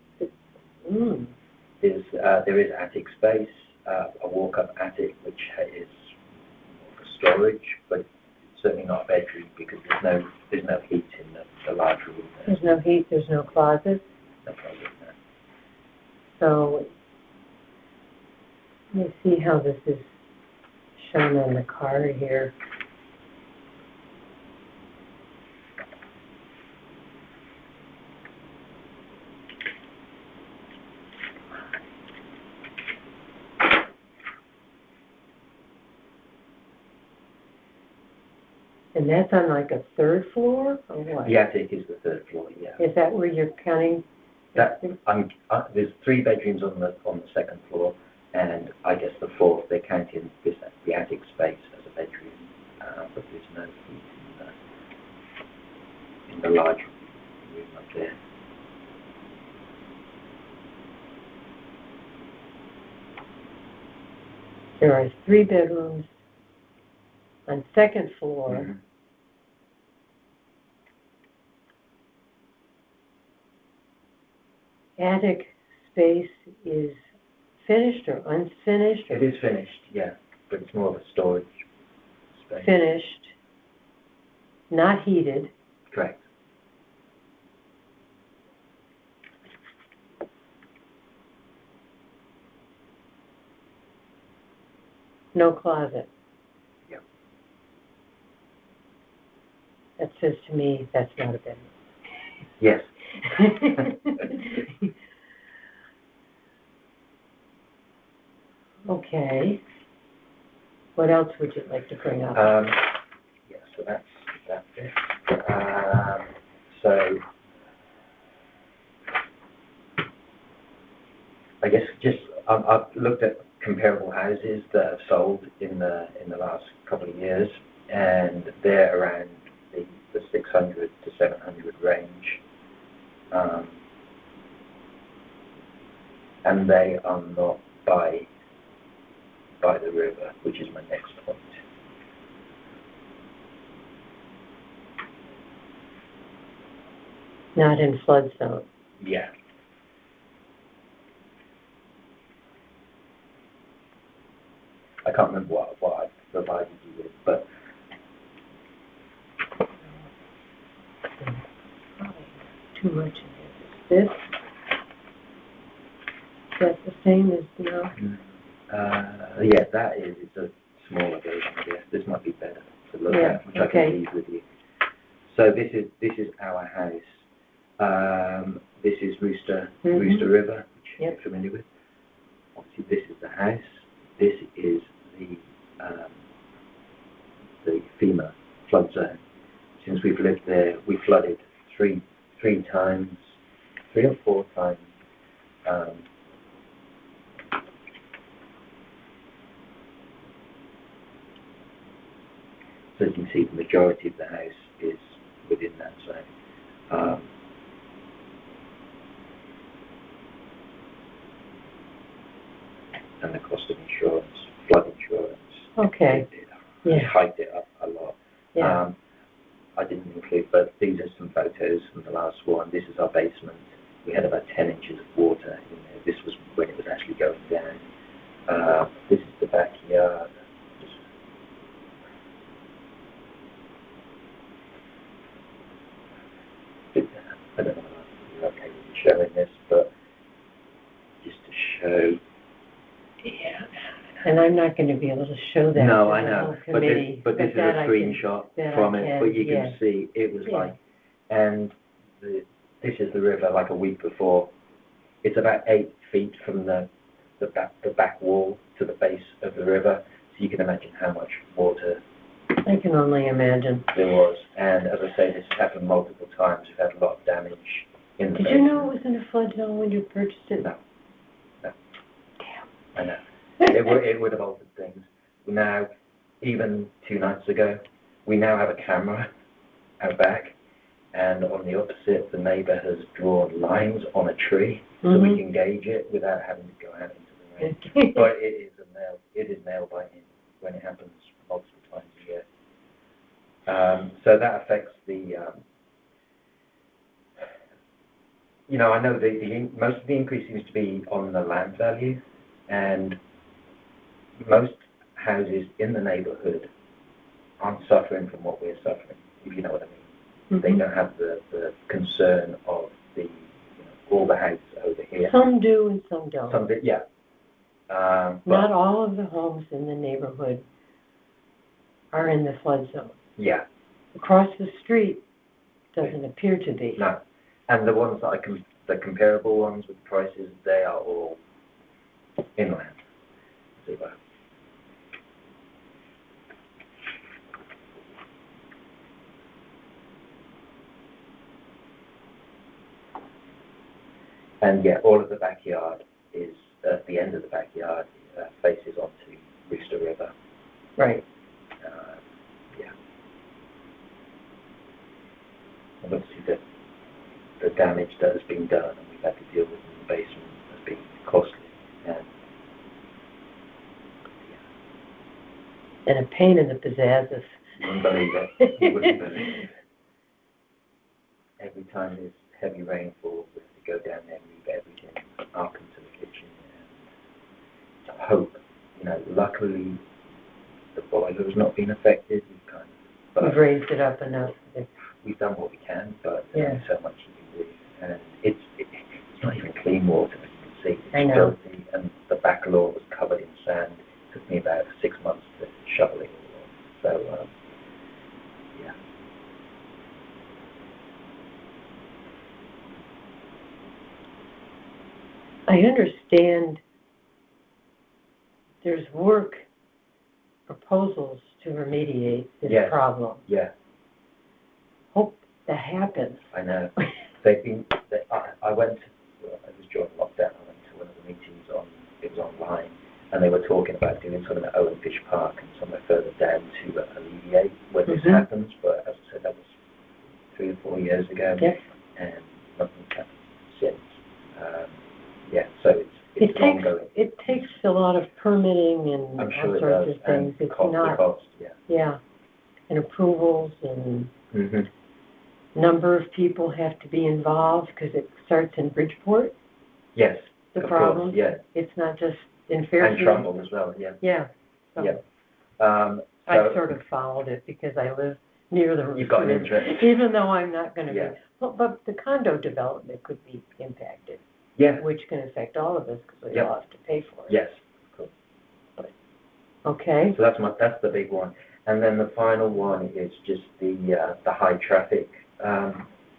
There is attic space, a walk-up attic which is for storage, but certainly not a bedroom because there's no heat in the large room. There's no heat, there's no closet. No closet there. So let me see how this is shown on the card here. And that's on like a third floor, or what? The attic is the third floor. Yeah. Is that where you're counting? There's three bedrooms on the second floor, and I guess the fourth they're counting the attic space as a bedroom, but there's no heat in the large room up there. There are 3 bedrooms on second floor. Mm-hmm. Attic space is finished or unfinished? It is finished, yeah, but it's more of a storage space. Finished, not heated. Correct. No closet. Yep. That says to me that's not a bedroom. Yes. Okay. What else would you like to bring up? Yeah, so that's it. So I guess just I've looked at comparable houses that have sold in the last couple of years, and they're around the 600 to 700 range, and they are not by the river, which is my next point. Not in flood zone. Yeah. I can't remember what I provided you with, but Too much in there. Is that the same as no? yeah, that is. It's a smaller version. Yeah, this might be better to look at, which I can leave with you. So this is our house. This is Rooster River, which you're familiar with. Obviously, this is the house. This is the FEMA flood zone. Since we've lived there, we flooded three or four times. So as you can see, the majority of the house is within that zone. And the cost of insurance, flood insurance, Okay. it hiked it up a lot. Yeah. I didn't include, but these are some photos from the last one. This is our basement. We had about 10 inches of water in there. This was when it was actually going down. This is the backyard. showing this, but just to show. Yeah. And I'm not gonna be able to show that No, to I the know, whole but committee. this is a that I can- screenshot that from I it, can, but you yeah. can see it was Yeah. like, and this is the river like a week before. It's about 8 feet from the back wall to the base of the river, so you can imagine how much water I can only imagine. there was. And as I say, this has happened multiple times. We've had a lot of damage in the Did you know it was in a flood zone when you purchased it? No. No. Damn. I know. It would have altered things. Now, even 2 nights ago, we now have a camera out back, and on the opposite, the neighbour has drawn lines on a tree so we can gauge it without having to go out into the rain. But it is nail biting when it happens multiple times a year. So that affects the. I know most of the increase seems to be on the land value, and most houses in the neighbourhood aren't suffering from what we're suffering, if you know what I mean. They don't have the concern of all the houses over here. Some do and some don't. Some do, yeah. Not all of the homes in the neighborhood are in the flood zone. Yeah. Across the street doesn't appear to be. No. And the ones that the comparable ones with prices, they are all inland. Zero. And yeah, all of the backyard is, at the end of the backyard, faces onto Rooster River. Right. Yeah. And obviously the damage that has been done and we've had to deal with in the basement has been costly. And a pain in the pizzazzes. You wouldn't believe it. You wouldn't believe it. Every time there's heavy rainfall, we have to go down there and move everything up into the kitchen and hope. Luckily the boiler has not been affected. We've raised it up enough. We've done what we can, but Yeah. there's so much you can do. And it's not even clean water, as you can see. It's I know. filthy, and the back lawn was covered in sand. It took me about 6 months to shovel it all off. So, yeah. I understand there's work proposals to remediate this Yes. problem. Yeah, Hope that happens. I know. I went, it was during lockdown, I went to one of the meetings it was online, and they were talking about doing something at Owen Fish Park and somewhere further down to alleviate when this happens, but as I said, that was 3 or 4 years ago, Yes. and nothing's happened since. So it's ongoing. It takes a lot of permitting and I'm sure all it sorts does, of things. and It's cost, not, yeah. yeah, and approvals and Mm-hmm. number of people have to be involved because it starts in Bridgeport. Yes, The of problem. course, yeah. It's not just in And Fairfield. Trumbull as well, yeah. Yeah. So Yeah. I sort of followed it because I live near the You've got an river, interest. even though I'm not going to Yeah. be. But the condo development could be impacted, Yeah, which can affect all of us because we Yep. all have to pay for it. yes. Cool. Okay. So that's the big one. And then the final one is just the high traffic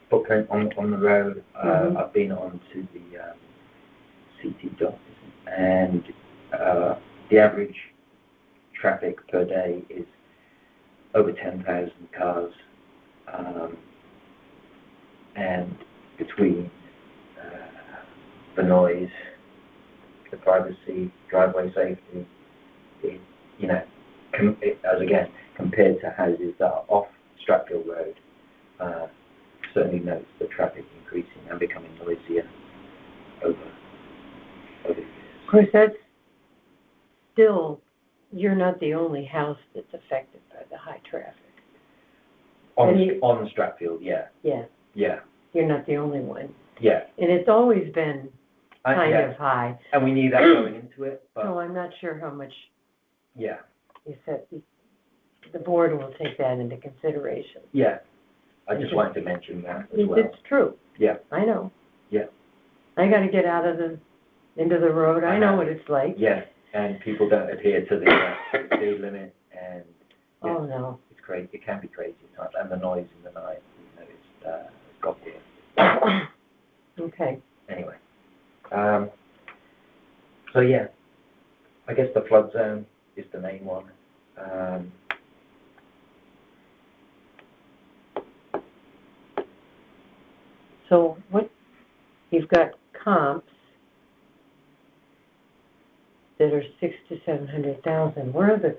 footprint on the road. I've been on to the CT dot, and the average traffic per day is over 10,000 cars, and between the noise, the privacy, driveway safety, compared to houses that are off Stratfield Road, certainly notes the traffic increasing and becoming noisier over the years. Of course, that's still, you're not the only house that's affected by the high traffic. On Stratfield, yeah. Yeah. Yeah. You're not the only one. Yeah. And it's always been kind yeah. of high. And we knew that going into it, but So I'm not sure how much yeah. you said the board will take that into consideration. Yeah. I just wanted to mention that as well. It's true. Yeah. I know. Yeah. I gotta get out of into the road. I know what it's like. Yeah, and people don't adhere to the speed limit, and yeah, Oh, no. it's crazy. It can be crazy at times, and the noise in the night, it's got weird. Okay. Anyway, so yeah, I guess the flood zone is the main one. So what, you've got comps that are 600,000 to 700,000. Where are the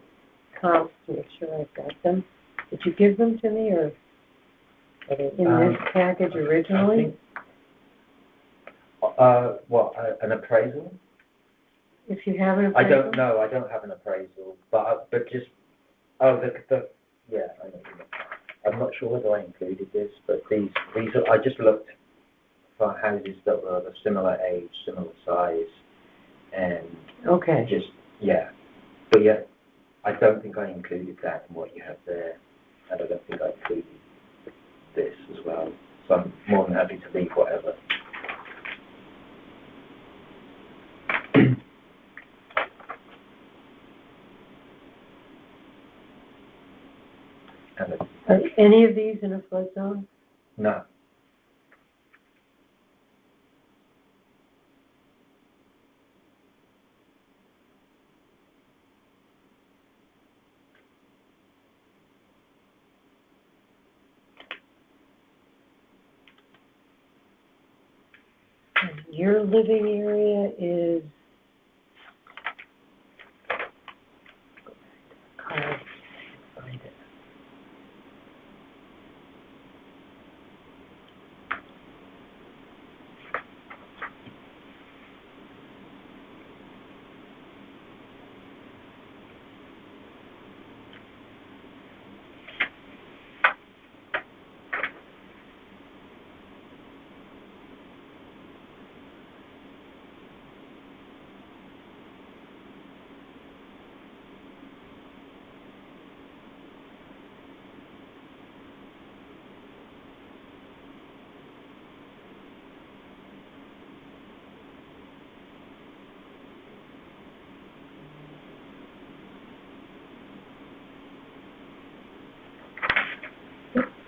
comps to make sure I've got them? Did you give them to me, or are they in this package originally? An appraisal? If you have an I appraisal? don't know. I don't have an appraisal, but just yeah. I know what you mean. I'm not sure whether I included this, but these are, I just looked for houses that were of a similar age, similar size, and Okay. just yeah. But yeah, I don't think I included that in what you have there, and I don't think I included this as well. So I'm more than happy to leave whatever. Are any of these in a flood zone? No. And your living area is, card, find it.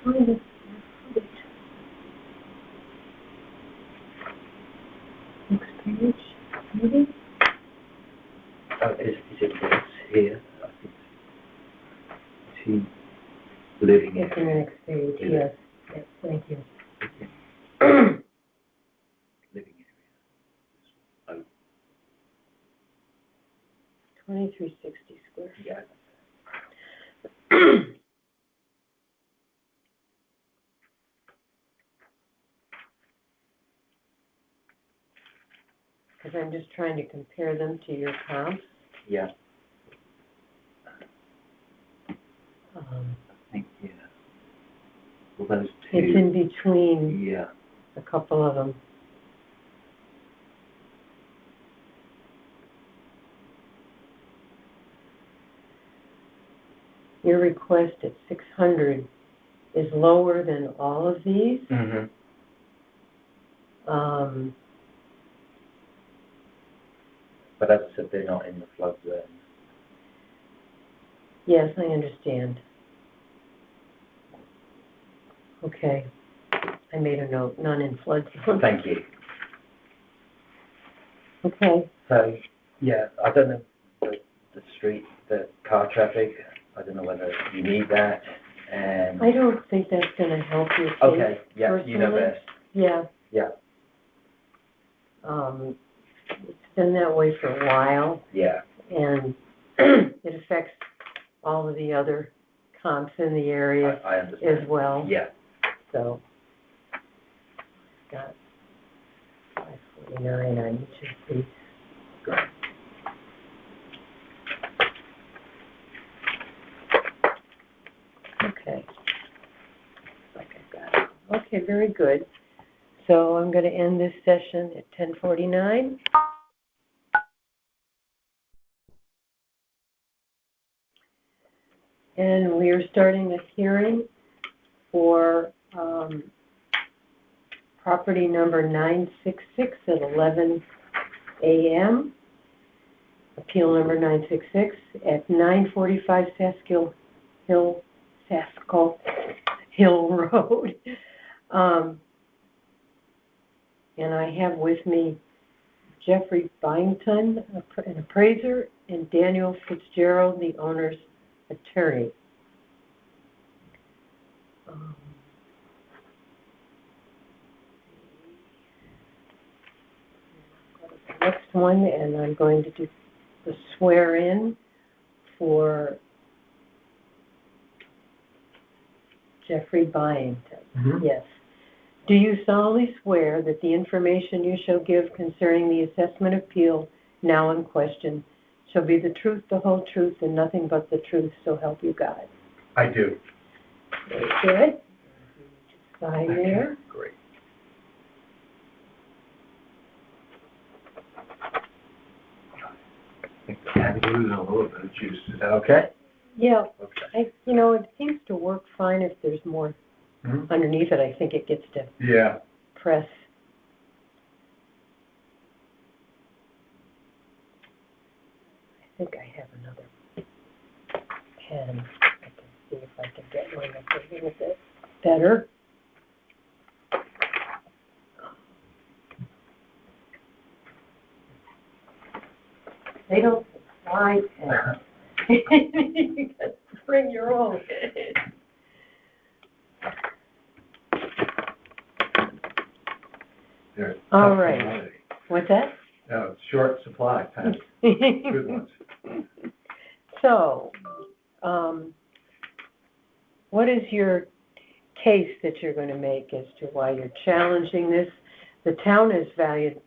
Find it. Next page, maybe? Is it this here? I think is he living It's in the next page, Is yes. Yes, thank you. living area? 2360 square. Yeah. Because I'm just trying to compare them to your comps. Yeah. Um, I think yeah. Well, those two. It's in between Yeah. a couple of them. Your request at 600 is lower than all of these. Mhm. But as I said, they're not in the flood zone. Yes, I understand. Okay. I made a note, none in flood zone. Thank you. Okay. So yeah, I don't know the street, the car traffic. I don't know whether you need that. And I don't think that's going to help you. okay, yeah, you know personally. best. Yeah. Yeah. It's been that way for a while, Yeah. and it affects all of the other comps in the area I understand. as well. Yeah. So, got 549 on each of these. Great. Okay. Looks like I've got it. Okay, very good. So I'm going to end this session at 10:49. And we are starting the hearing for property number 966 at 11 a.m. Appeal number 966 at 945 Saskill Hill Road. And I have with me Jeffrey Byington, an appraiser, and Daniel Fitzgerald, the owner's attorney. Next one, and I'm going to do the swear in for Jeffrey Byington. Mhm. Yes. Do you solemnly swear that the information you shall give concerning the assessment appeal now in question shall be the truth, the whole truth, and nothing but the truth, so help you God? I do. Very good. Just sign there. Great. I think I'm having to lose a little bit of juice. Is that okay? Yeah, Okay. it seems to work fine if there's more Mhm. underneath it. I think it gets to Yeah. press. I think I have another pen. I can see if I can get one that's a little bit better. They don't supply pens. You got to bring your own. They're All tough right. commodity. What's that? No, it's short supply, Pat. Good ones. So, what is your case that you're going to make as to why you're challenging this? The town has valued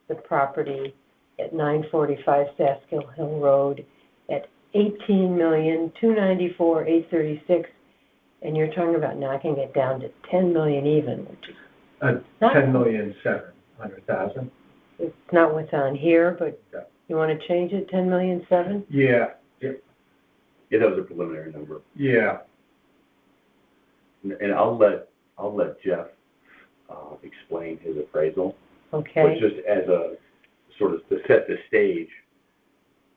the property at 945 Saskill Hill Road at $18,294,836, and you're talking about knocking it down to $10 million even, which is not, $10,700,000. it's not what's on here, but Yeah. you want to change it, 10,000,007? Yeah. Yeah, that was a preliminary number. Yeah. And I'll let Jeff explain his appraisal. But Okay. just as a sort of to set the stage,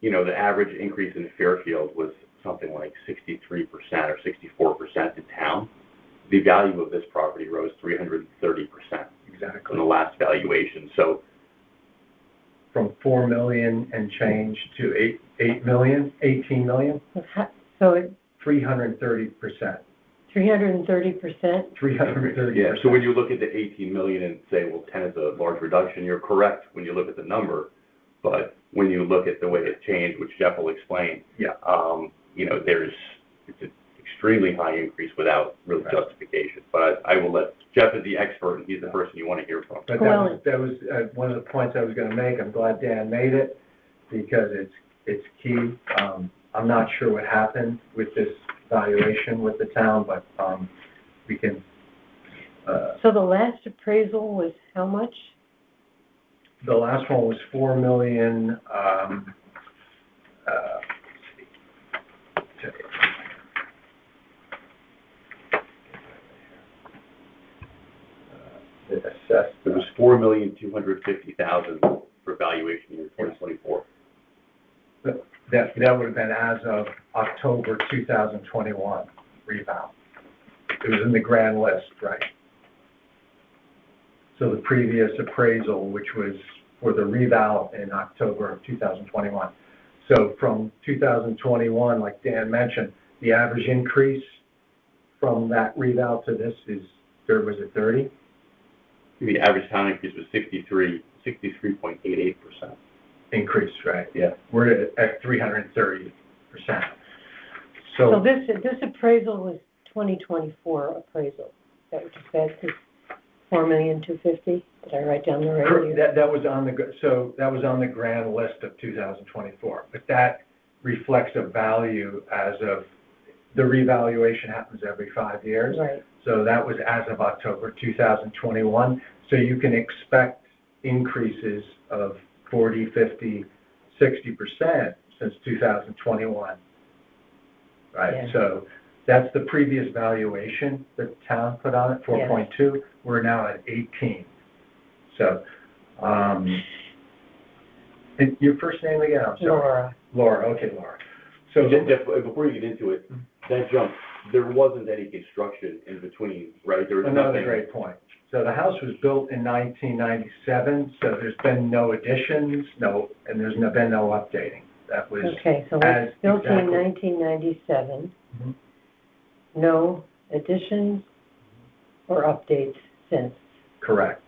the average increase in Fairfield was something like 63% or 64% in town. The value of this property rose 330% Exactly. from the last valuation. So From 4 million and change to 8 million, 18 million, So it's 330%. 330%? 330%. yeah, so when you look at the 18 million and say, well, 10 is a large reduction, you're correct when you look at the number. But when you look at the way it changed, which Jeff will explain, Yeah. it's an extremely high increase without real Right. justification. But I will let Jeff is the expert, and he's the person you want to hear from. But Well- that was one of the points I was going to make. I'm glad Dan made it because it's key. I'm not sure what happened with this valuation with the town, but we can. So the last appraisal was how much? The last one was 4 million. Assessed. It was $4,250,000 for valuation year 2024. That would have been as of October 2021 reval. It was in the grand list, right? So the previous appraisal, which was for the reval in October of 2021. So from 2021, like Dan mentioned, the average increase from that reval to this was it 30? The average town increase was 63.88%. Increase, right? Yeah. We're at 330%. So this appraisal was 2024 appraisal. Is that what you said? This 4,250,000? Did I write down the right year? That was on the grand list of 2024, but that reflects a value as of, the revaluation happens every 5 years. Right. So that was as of October 2021. So you can expect increases of 40, 50, 60% since 2021. Right, Yeah. so that's the previous valuation that the town put on it, 4.2. We're now at 18. So, and your first name again, I'm sorry? Laura. Laura, okay, Laura. So, Jeff, before you get into it, that jump, there wasn't any construction in between, right? There was another nothing. great point. So the house was built in 1997, so there's been no additions, and there's been no updating. That was Okay, so as it's built in exactly- 1997. Mhm. No additions or updates since. Correct.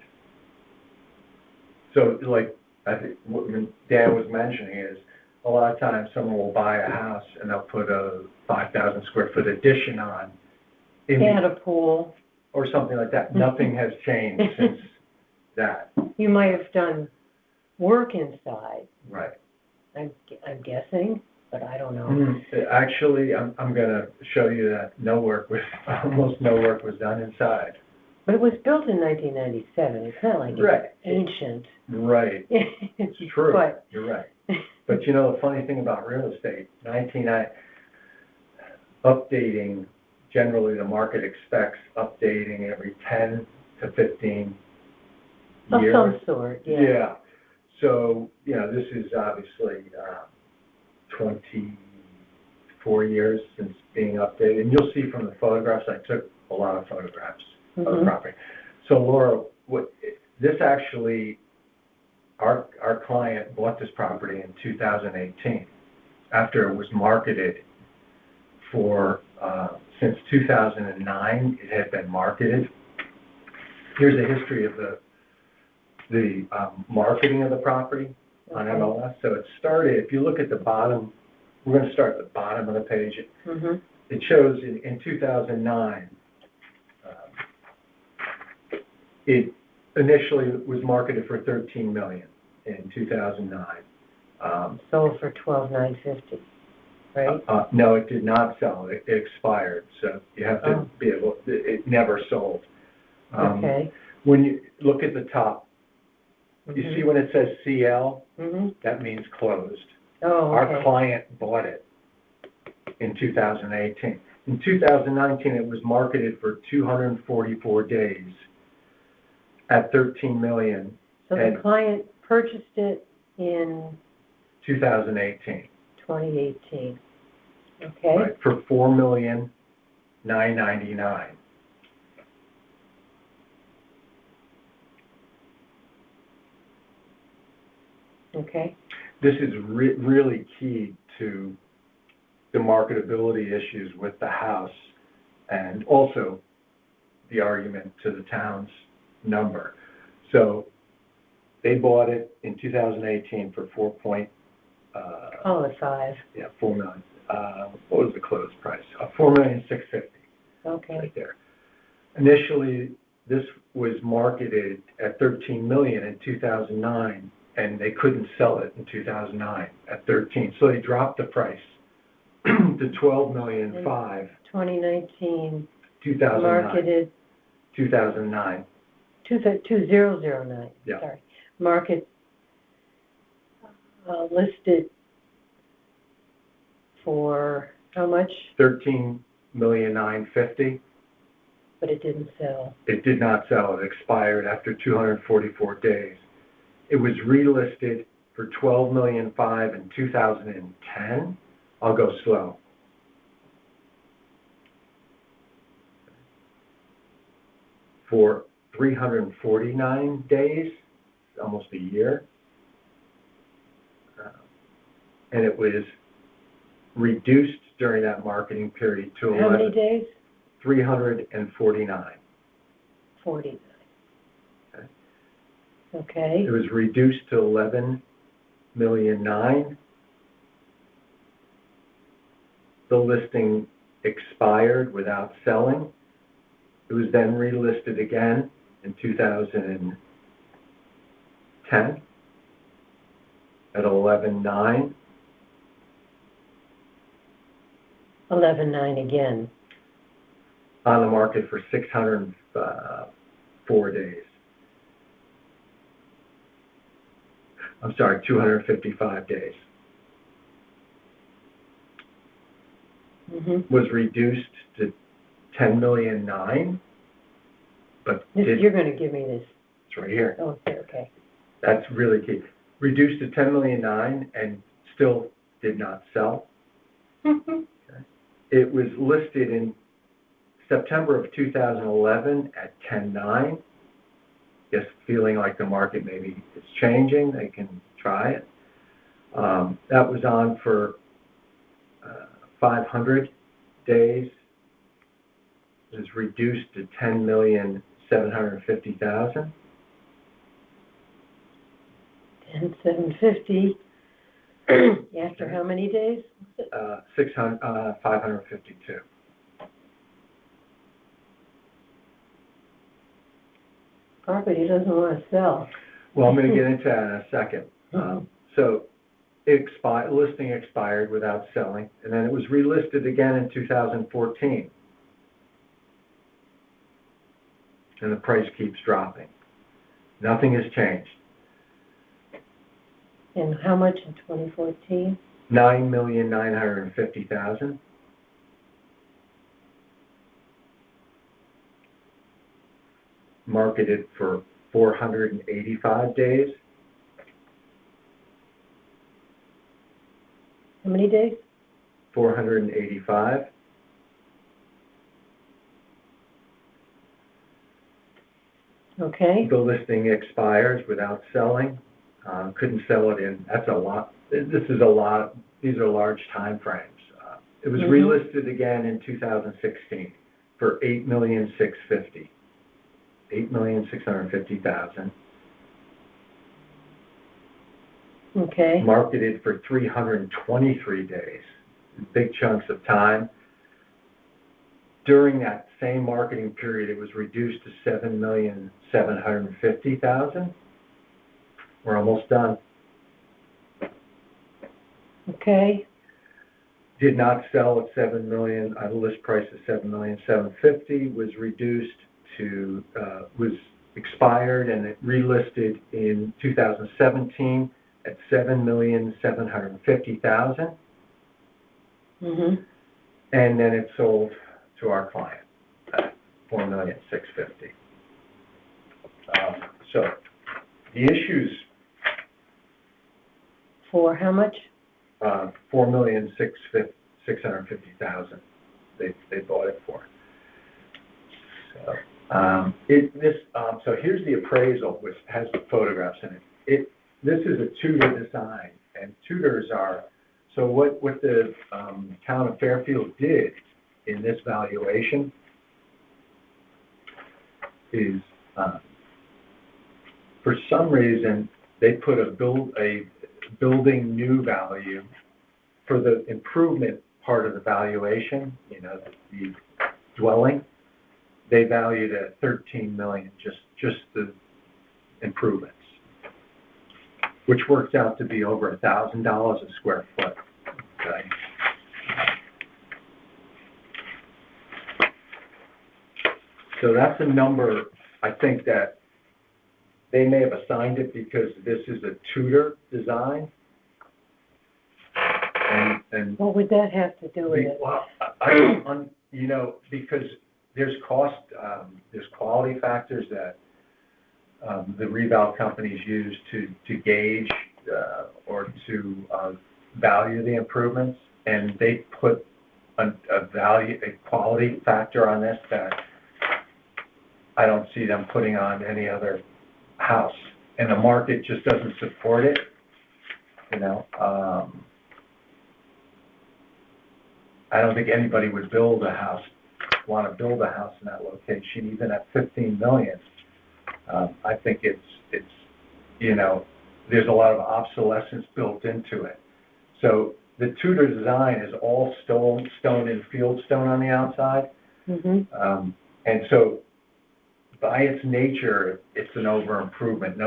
So like, I think what Dan was mentioning is, a lot of times someone will buy a house and they'll put a 5,000 square foot addition on. Add a pool. Or something like that. Nothing has changed since that. You might have done work inside, Right. I'm guessing, but I don't know. Actually, I'm gonna show you that almost no work was done inside. But it was built in 1997. It's not like Right. it's ancient. Right. It's true. But You're right. But you know, the funny thing about real estate, updating, generally the market expects updating every 10 to 15 of years. some sort, yeah. Yeah. So, this is obviously 24 years since being updated. And you'll see from the photographs, I took a lot of photographs of the property. So Laura, this actually, our client bought this property in 2018 after it was marketed for, since 2009, it had been marketed. Here's a history of the marketing of the property on MLS. So it started, if you look at the bottom, we're going to start at the bottom of the page. It shows in 2009, it initially was marketed for $13 million in 2009. Sold for $12,950, right? No, it did not sell. It expired. So you have to be able. It never sold. Okay. When you look at the top, you see when it says CL, that means closed. Oh, okay. Our client bought it in 2018. In 2019, it was marketed for 244 days at $13 million. So the client purchased it in 2018. 2018. Okay. Right, for $4,999,000. Okay. This is really key to the marketability issues with the house and also the argument to the town's number. So they bought it in 2018 for Call it 5. Yeah, $4 million. What was the close price? $4,650,000. Okay. Right there. Initially, this was marketed at $13 million in 2009, and they couldn't sell it in 2009 at 13. So they dropped the price to $12,500,000. 2019. 2009. Marketed 2009. 2009. Yeah. Sorry. Market listed for how much? $13,950,000. But it didn't sell. It did not sell. It expired after 244 days. It was relisted for $12,500,000 in 2010. I'll go slow. For 349 days, almost a year. And it was reduced during that marketing period to How many days? 349. 49. Okay. Okay. It was reduced to 11,900,000. The listing expired without selling. It was then relisted again in 2010 at 11,900,000. 11.9 again. On the market for 604 days. I'm sorry, 255 days. Was reduced to 10,900,000, but You're going to give me this It's right here. Oh, okay. That's really key. Reduced to 10.9 million and still did not sell. It was listed in September of 2011 at 10.9. Just feeling like the market maybe is changing, they can try it. That was on for 500 days. It was reduced to 10,750,000. 10,750. After how many days? 552. Property doesn't want to sell. Well, I'm going to get into that in a second. So listing expired without selling, and then it was relisted again in 2014. And the price keeps dropping. Nothing has changed. And how much in 2014? 9,950,000. Marketed for 485 days. How many days? 485. Okay. The listing expires without selling. Couldn't sell it in. That's a lot. This is a lot. These are large time frames. It was relisted again in 2016 for 8,650,000. 8,650,000. Okay. Marketed for 323 days. Big chunks of time. During that same marketing period, it was reduced to 7,750,000. We're almost done. Okay. Did not sell at 7 million. The list price is 7,750,000. Was reduced to was expired, and it relisted in 2017 at 7,750,000. And then it sold to our client at 4,650,000. So the issues. For how much? 4,650,000. They bought it for. So so here's the appraisal, which has the photographs in it. This is a Tudor design, and Tudors are. So what the town of Fairfield did in this valuation is, for some reason, they put a building new value for the improvement part of the valuation, the dwelling. They valued at 13 million, just the improvements, which works out to be over $1,000 a square foot. Okay. So that's a number, I think, that they may have assigned it because this is a Tudor design. And what would that have to do with it? Well, because there's there's quality factors that the reval companies use to gauge or to value the improvements, and they put a quality factor on this that I don't see them putting on any other house, and the market just doesn't support it. I don't think anybody would want to build a house in that location, even at 15 million. I think it's there's a lot of obsolescence built into it. So the Tudor design is all stone and fieldstone on the outside. And so by its nature, it's an over improvement.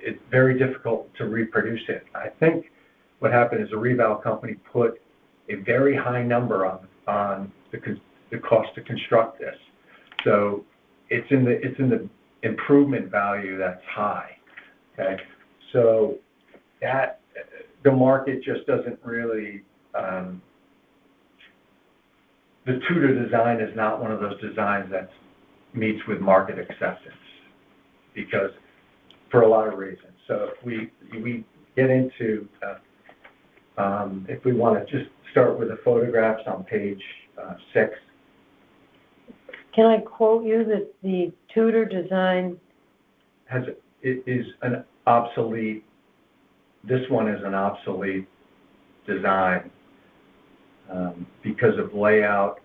It's very difficult to reproduce it. I think what happened is a reval company put a very high number on the cost to construct this. So it's in the improvement value that's high. Okay, so that the market just doesn't really. The Tudor design is not one of those designs that meets with market acceptance, because for a lot of reasons. So if we get into, if we want to just start with the photographs on page 6. Can I quote you that the Tudor design, Is an obsolete, this one is an obsolete design because of layout.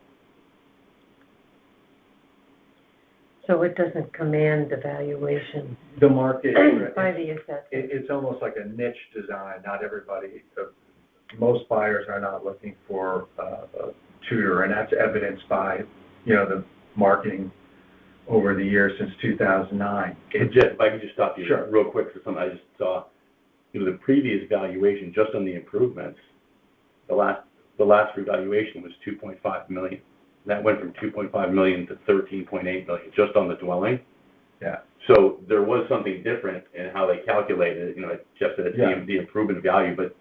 so it doesn't command the valuation The market, by the assessor? it's almost like a niche design. Not everybody, most buyers are not looking for a Tudor, and that's evidenced by, the marketing over the years since 2009. Jeff, if I could just stop you Sure. real quick for something I just saw. The previous valuation, just on the improvements, the last revaluation was 2.5 million. That went from 2.5 million to 13.8 million, just on the dwelling. Yeah. So there was something different in how they calculated it. Jeff said it's the improvement value, but,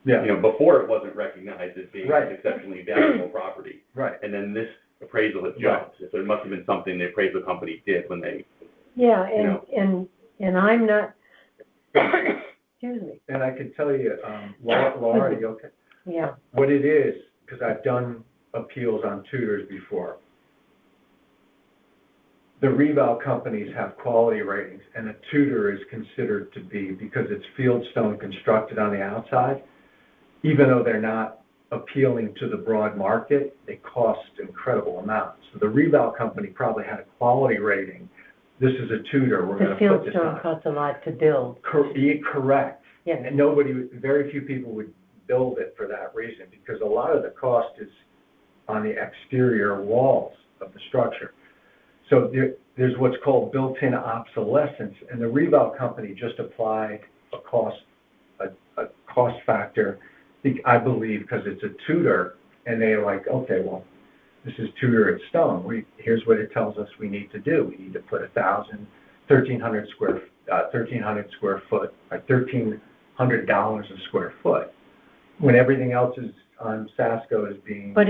Yeah. Before it wasn't recognized as being Right. an exceptionally valuable property. Right. And then this appraisal, it jumped. So it must have been something the appraisal company did when they, Yeah, You know. and I'm not, excuse me, And I can tell you, Laura, you okay? yeah, What it is, because I've done appeals on Tudors before. The reval companies have quality ratings, and a Tudor is considered to be, because it's fieldstone constructed on the outside, even though they're not appealing to the broad market, they cost incredible amounts. So the reval company probably had a quality rating. This is a Tudor, we're the going to put this fieldstone on. costs a lot to build, Correct. yeah. And very few people would build it for that reason, because a lot of the cost is on the exterior walls of the structure. So there's what's called built-in obsolescence, and the reval company just applied a cost factor, I believe, because it's a Tudor, and they're like, okay, well, this is Tudor at stone. Here's what it tells us we need to do. We need to put 1,300 square foot, or $1,300 a square foot, when everything else is on Sasco is being. But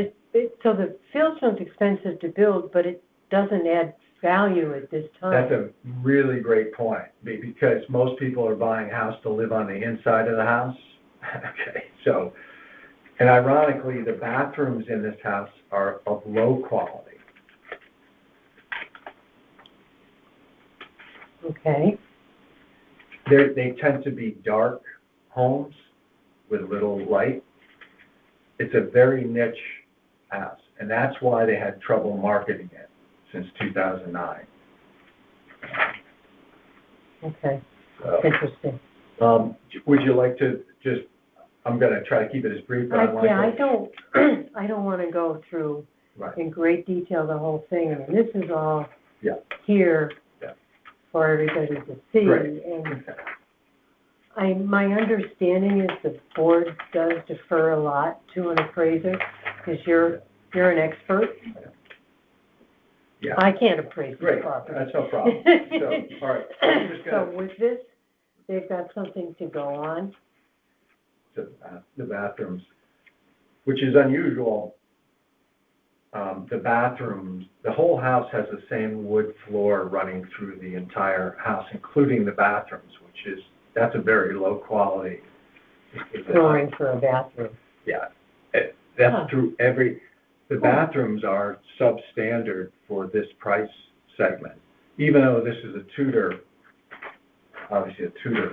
so the fieldstone's expensive to build, but it doesn't add value at this time. That's a really great point, because most people are buying a house to live on the inside of the house. Okay, so, and ironically, the bathrooms in this house are of low quality. Okay, They tend to be dark homes with little light. It's a very niche house, and that's why they had trouble marketing it since 2009. okay, So, interesting. would you like to just, I'm going to try to keep it as brief, but I don't want to go through Right. in great detail the whole thing. I mean, this is all Yeah. here Yeah. for everybody to see. Right. And my understanding is the board does defer a lot to an appraiser, because you're an expert. Yeah. I can't appraise the Great, property. that's no problem. So, all right, I'm just So gonna, with this, they've got something to go on. the bathrooms, which is unusual. The bathrooms, the whole house has the same wood floor running through the entire house, including the bathrooms, that's a very low quality. Flooring for a bathroom. Yeah, Huh. that's true. The bathrooms are substandard for this price segment, even though this is a Tudor, obviously a Tudor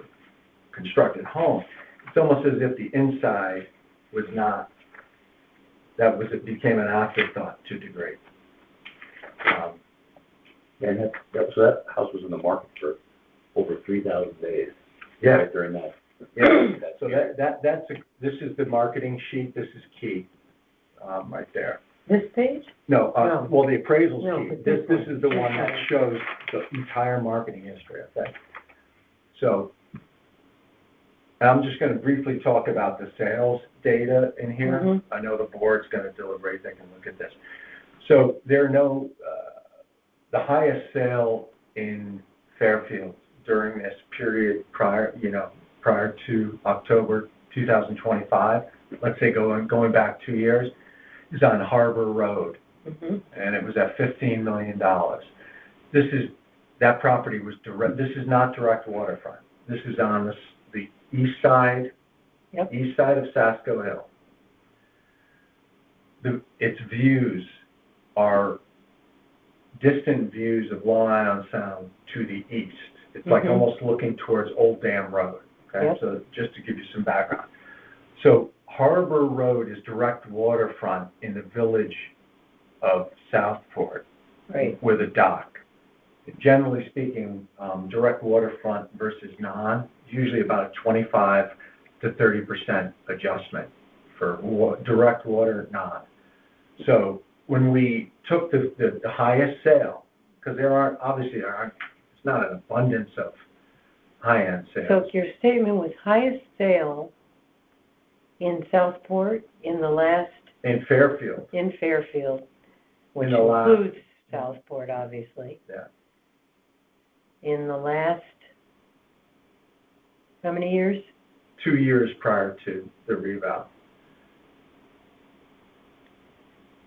constructed home. It's almost as if the inside was not, it became an afterthought to a degree. and that house was in the market for over 3,000 days. Yeah. Right during that. Yeah, so this is the marketing sheet, this is key, right there. This page? No, No. well, the appraisal's No, key. but This this is the one. one that shows the entire marketing history, okay? So, and I'm just gonna briefly talk about the sales data in here. Mhm. I know the board's gonna deliberate, they can look at this. So there are the highest sale in Fairfield during this period prior to October 2025, let's say going back 2 years, is on Harbor Road, Mm-hmm. and it was at $15 million. that property was direct, this is not direct waterfront. This is on the east side, Yep. east side of Sasko Hill. Its views are distant views of Long Island Sound to the east. It's like Mhm. almost looking towards Old Dam Road, okay? Yep. So just to give you some background. So Harbor Road is direct waterfront in the village of Southport Right. with a dock. Generally speaking, direct waterfront versus non, usually about a 25 to 30% adjustment for direct water non. So when we took the highest sale, because it's not an abundance of high-end So sales. your statement was highest sale in Southport in the last, In Fairfield, in Fairfield, which In the last- includes Southport, obviously. Yeah. In the last, how many years? 2 years prior to the revow.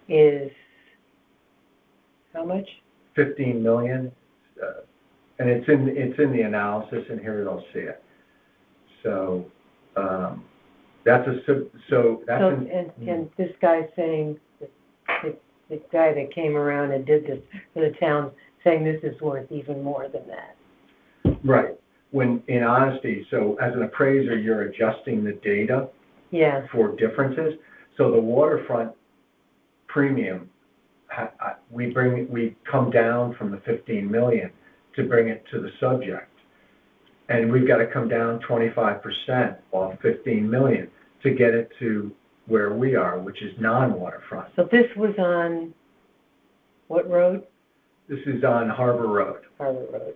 Is how much? 15 million, and it's in the analysis, and here you'll see it. So, that's And this guy's saying, the guy that came around and did this for the town, saying this is worth even more than that. right. When, in honesty, so as an appraiser, you're adjusting the data Yeah, for differences. So the waterfront premium, we come down from the 15 million to bring it to the subject. And we've got to come down 25% off 15 million to get it to where we are, which is non-waterfront. so this was on what road? This is on Harbor Road. Harbor Road.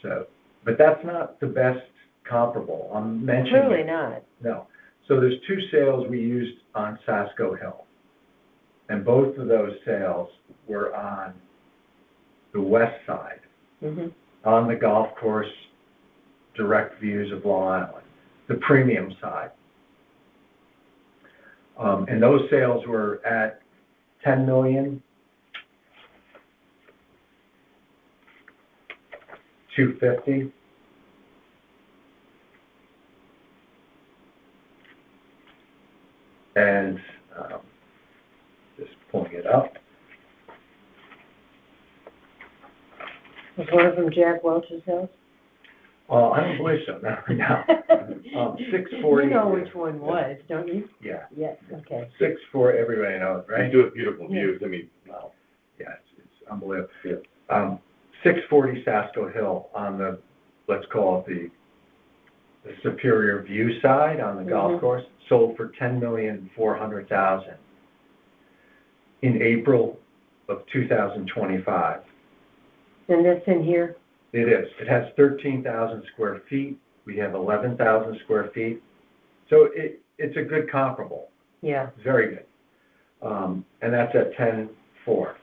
So, but that's not the best comparable. I'm mentioning. Clearly not. No. So there's 2 sales we used on Sasko Hill. And both of those sales were on the west side, Mm-hmm. on the golf course, direct views of Long Island, the premium side. And those sales were at 10 million, 250. And just pulling it up. Was one of them Jack Welch's house? I don't believe so. No. 640. You know which one was, don't you? Yeah, Yes, okay. 640. Everybody knows, You right? do have beautiful views, I mean, wow. Yeah, it's unbelievable. 640 Sasko Hill on the, let's call it the Superior View side on the golf Mhm. course, sold for $10,400,000 in April of 2025. And that's in here? It is. It has 13,000 square feet. We have 11,000 square feet. So it's a good comparable. Yeah. Very good. And that's at 10.4.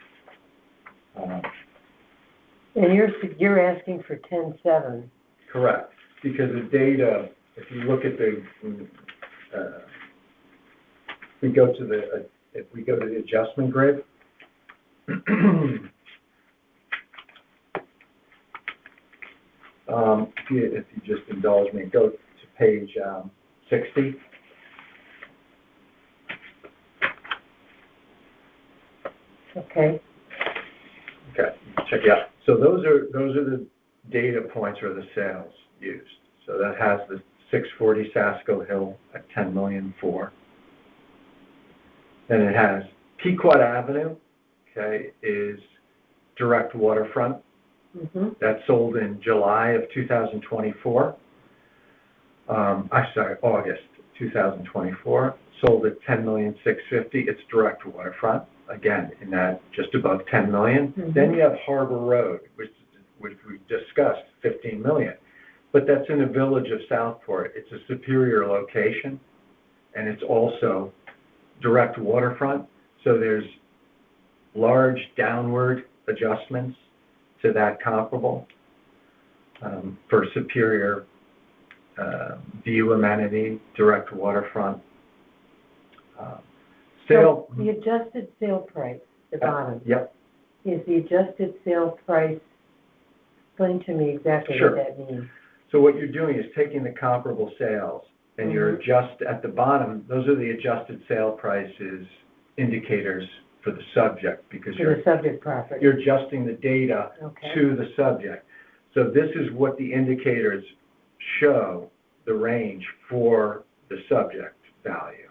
And you're asking for 10.7. Correct. Because the data, if you look at if we go to the adjustment grid, if you just indulge me, go to page 60. Okay. Okay, check it out. So those are the data points or the sales used. So that has the 640 Sasko Hill at 10,000,004. Then it has Pequot Avenue, okay, is direct waterfront. Mm-hmm. That sold in July of 2024. August 2024. Sold at 10,650,000. It's direct waterfront. Again, in that just above 10 million. Mhm. Then you have Harbor Road, which we discussed, 15 million. But that's in the village of Southport. It's a superior location, and it's also direct waterfront. So there's large downward adjustments to that comparable for superior view amenity, direct waterfront. So the adjusted sale price, the bottom, Yep. is the adjusted sale price explain to me exactly Sure. what that means. So what you're doing is taking the comparable sales and you're at the bottom, those are the adjusted sale prices indicators for the subject because For the subject property. you're adjusting the data Okay. to the subject. So this is what the indicators show the range for the subject value.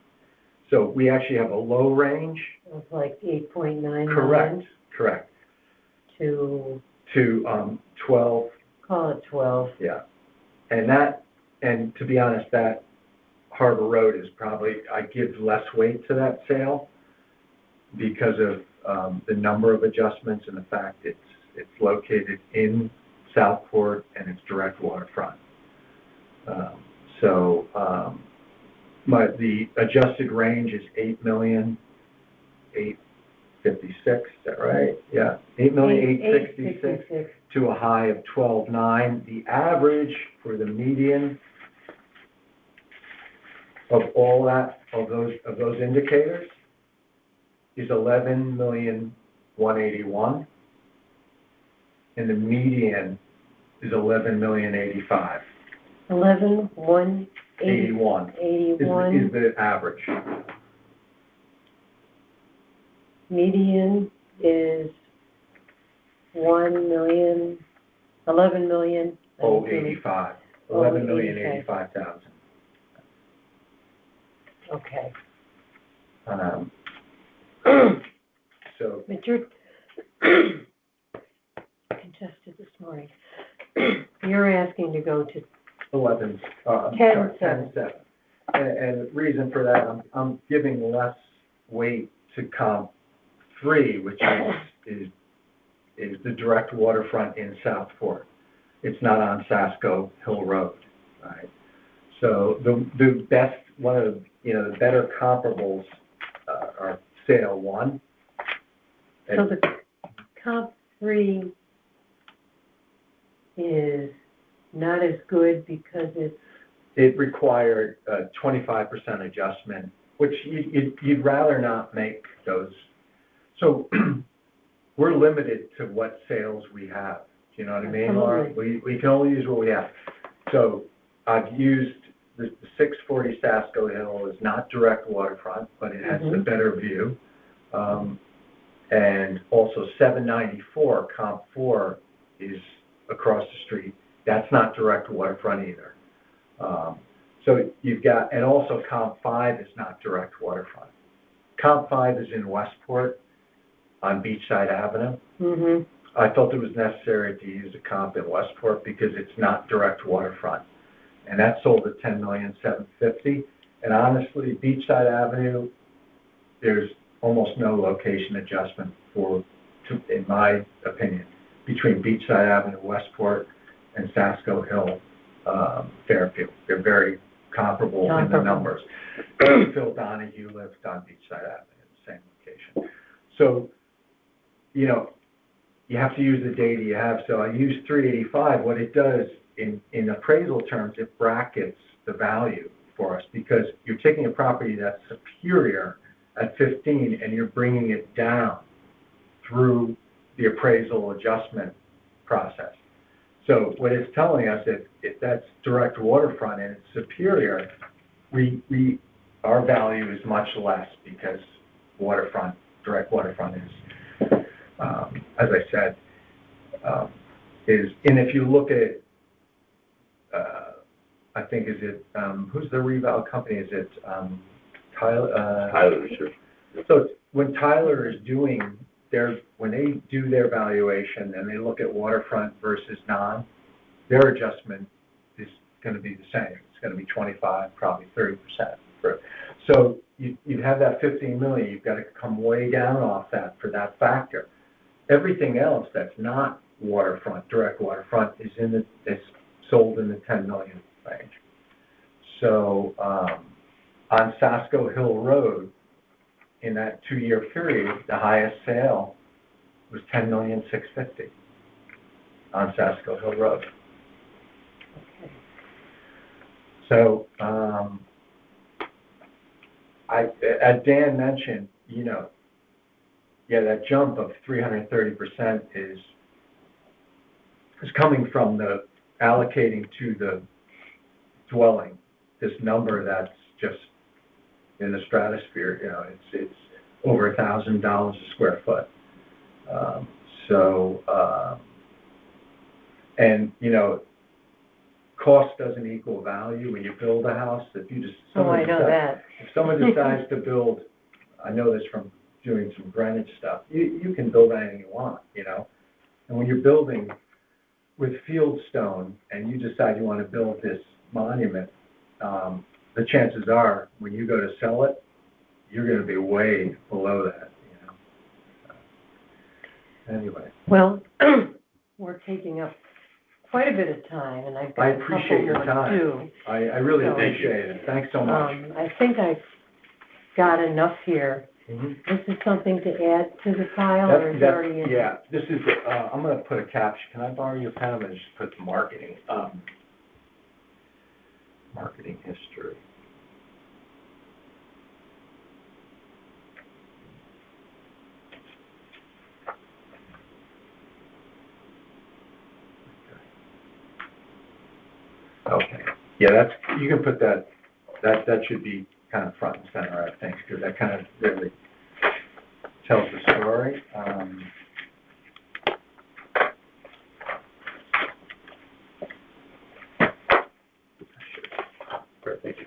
So we actually have a low range. It was like 8.9 Correct. to, To 12, call it 12. yeah. And to be honest, that Harbor Road is probably, I give less weight to that sale because of the number of adjustments and the fact it's located in Southport and it's direct waterfront. The adjusted range is 8,856,000, is that right? Yeah, 8,866,000 to a high of 12,900. The average for the median of all of those indicators is 11,181,000, and the median is 11,085,000. 11,181 is the average. Median is 11,085,000. 11,085,000. Okay. So, But you're congested this morning. You're asking to go to 10.7. And the reason for that, I'm giving less weight to comp 3, which is the direct waterfront in Southport. It's not on Sasko Hill Road, right? So the best, one of the better comparables are sale 1. So the comp 3 is not as good because it required a 25% adjustment, which you'd rather not make those. So we're limited to what sales we have. Do you know what I mean, Laura? We can only use what we have. So I've used the 640 Sasko Hill is not direct waterfront, but it has a better view. And also 794 comp 4 is across the street. That's not direct waterfront either. So you've got, and also comp 5 is not direct waterfront. Comp 5 is in Westport on Beachside Avenue. I felt it was necessary to use a comp in Westport because it's not direct waterfront. And that sold at $10,750,000. And honestly, Beachside Avenue, there's almost no location adjustment in my opinion, between Beachside Avenue, Westport, and Sasko Hill, Fairfield. They're very comparable in the numbers. Phil Donahue lives on Beachside Avenue, the same location. So, you have to use the data you have. So I use 385. What it does in appraisal terms, it brackets the value for us because you're taking a property that's superior at 15 and you're bringing it down through the appraisal adjustment process. So what it's telling us, if that's direct waterfront and it's superior, our value is much less because direct waterfront is, as I said, and if you look at, I think, who's the reval company? Is it Tyler? Tyler, sure. So when Tyler is when they do their valuation and they look at waterfront versus non, their adjustment is going to be the same. It's going to be 25, probably 30%. So you have that 15 million. You've got to come way down off that for that factor. Everything else that's not waterfront, direct waterfront, is sold in the 10 million range. So on Sasko Hill Road, in that 2-year period, the highest sale was $10,650,000 on Sasko Hill Road. Okay. So, as Dan mentioned, that jump of 330% is is coming from the allocating to the dwelling, this number that's just in the stratosphere, you know, it's over $1,000 a square foot. And, you know, cost doesn't equal value when you build a house. If you just, Oh, I know that. if someone decides to build, I know this from doing some Greenwich stuff, you can build anything you want, you know? And when you're building with fieldstone and you decide you want to build this monument, the chances are when you go to sell it, you're going to be way below that, you know? Anyway. Well, we're taking up quite a bit of time, and I've got I a couple appreciate your more to time. do. I really So- appreciate it. Thanks so much. I think I've got enough here. Mhm. This is something to add to the file, or is it already in? Yeah, this is, I'm gonna put a caption. Can I borrow your pen? I'm gonna just put marketing, marketing history. Okay, yeah, that's, you can put that should be kind of front and center, I think, because that kind of really tells the story. Great, thank you.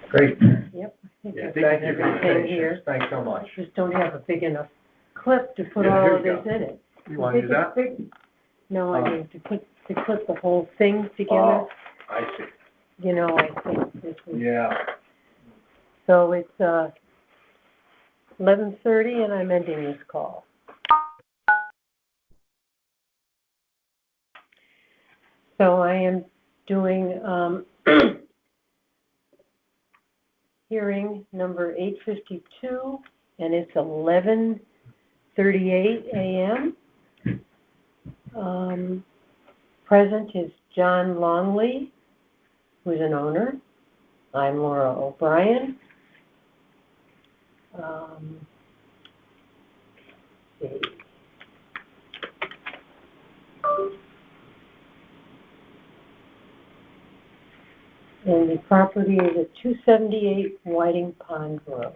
Great. Yep, I think Yeah, I've Thank got you for your everything here. patience. Thanks so much. I just don't have a big enough clip to put Yeah, here all of you this go. in it. You want to do that? No, I mean, to clip the whole thing together, Oh, I see. you know, I think this is, Yeah. so it's, 11:30 and I'm ending this call. So I am doing, hearing number 852, and it's 11:38 a.m. Present is John Longley, who's an owner. I'm Laura O'Brien. Let's see. And the property is at 278 Whiting Pond Road.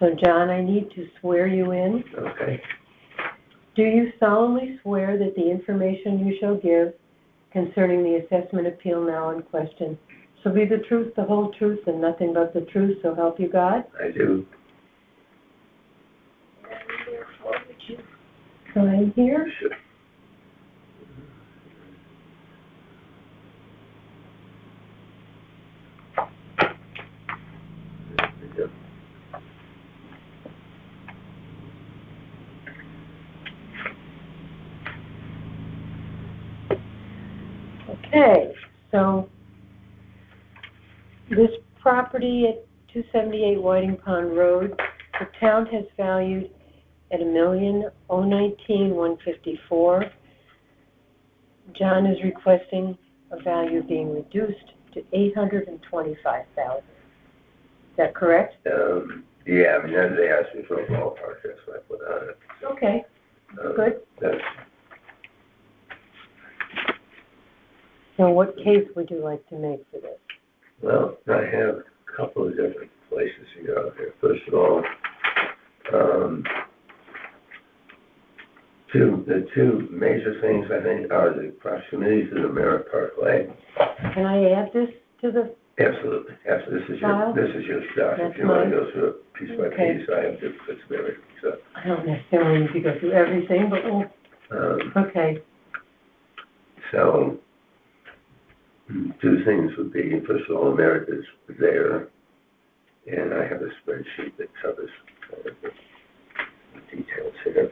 So, John, I need to swear you in. Okay. Do you solemnly swear that the information you shall give concerning the assessment appeal now in question shall be the truth, the whole truth, and nothing but the truth, so help you God? I do. And therefore, would you sign here? Sure. Yep. Okay, so this property at 278 Whiting Pond Road, the town has valued at $1,019,154. John is requesting a value being reduced to $825,000. Is that correct? Yeah, I mean, they asked me for a ballpark, that's what I put on it. Okay, good. That's, So what case would you like to make for this? well, I have a couple of different places to go here. First of all, the two major things I think are the proximity to the Merritt Park Lake. Can I add this to the, Absolutely, absolutely. File? This is your stuff. That's If you want mine. to go through it piece by Okay. piece, I have duplicates of everything, so. I don't necessarily need to go through everything, but we'll, okay. So, two things would be, first of all, America's there, and I have a spreadsheet that covers the details here.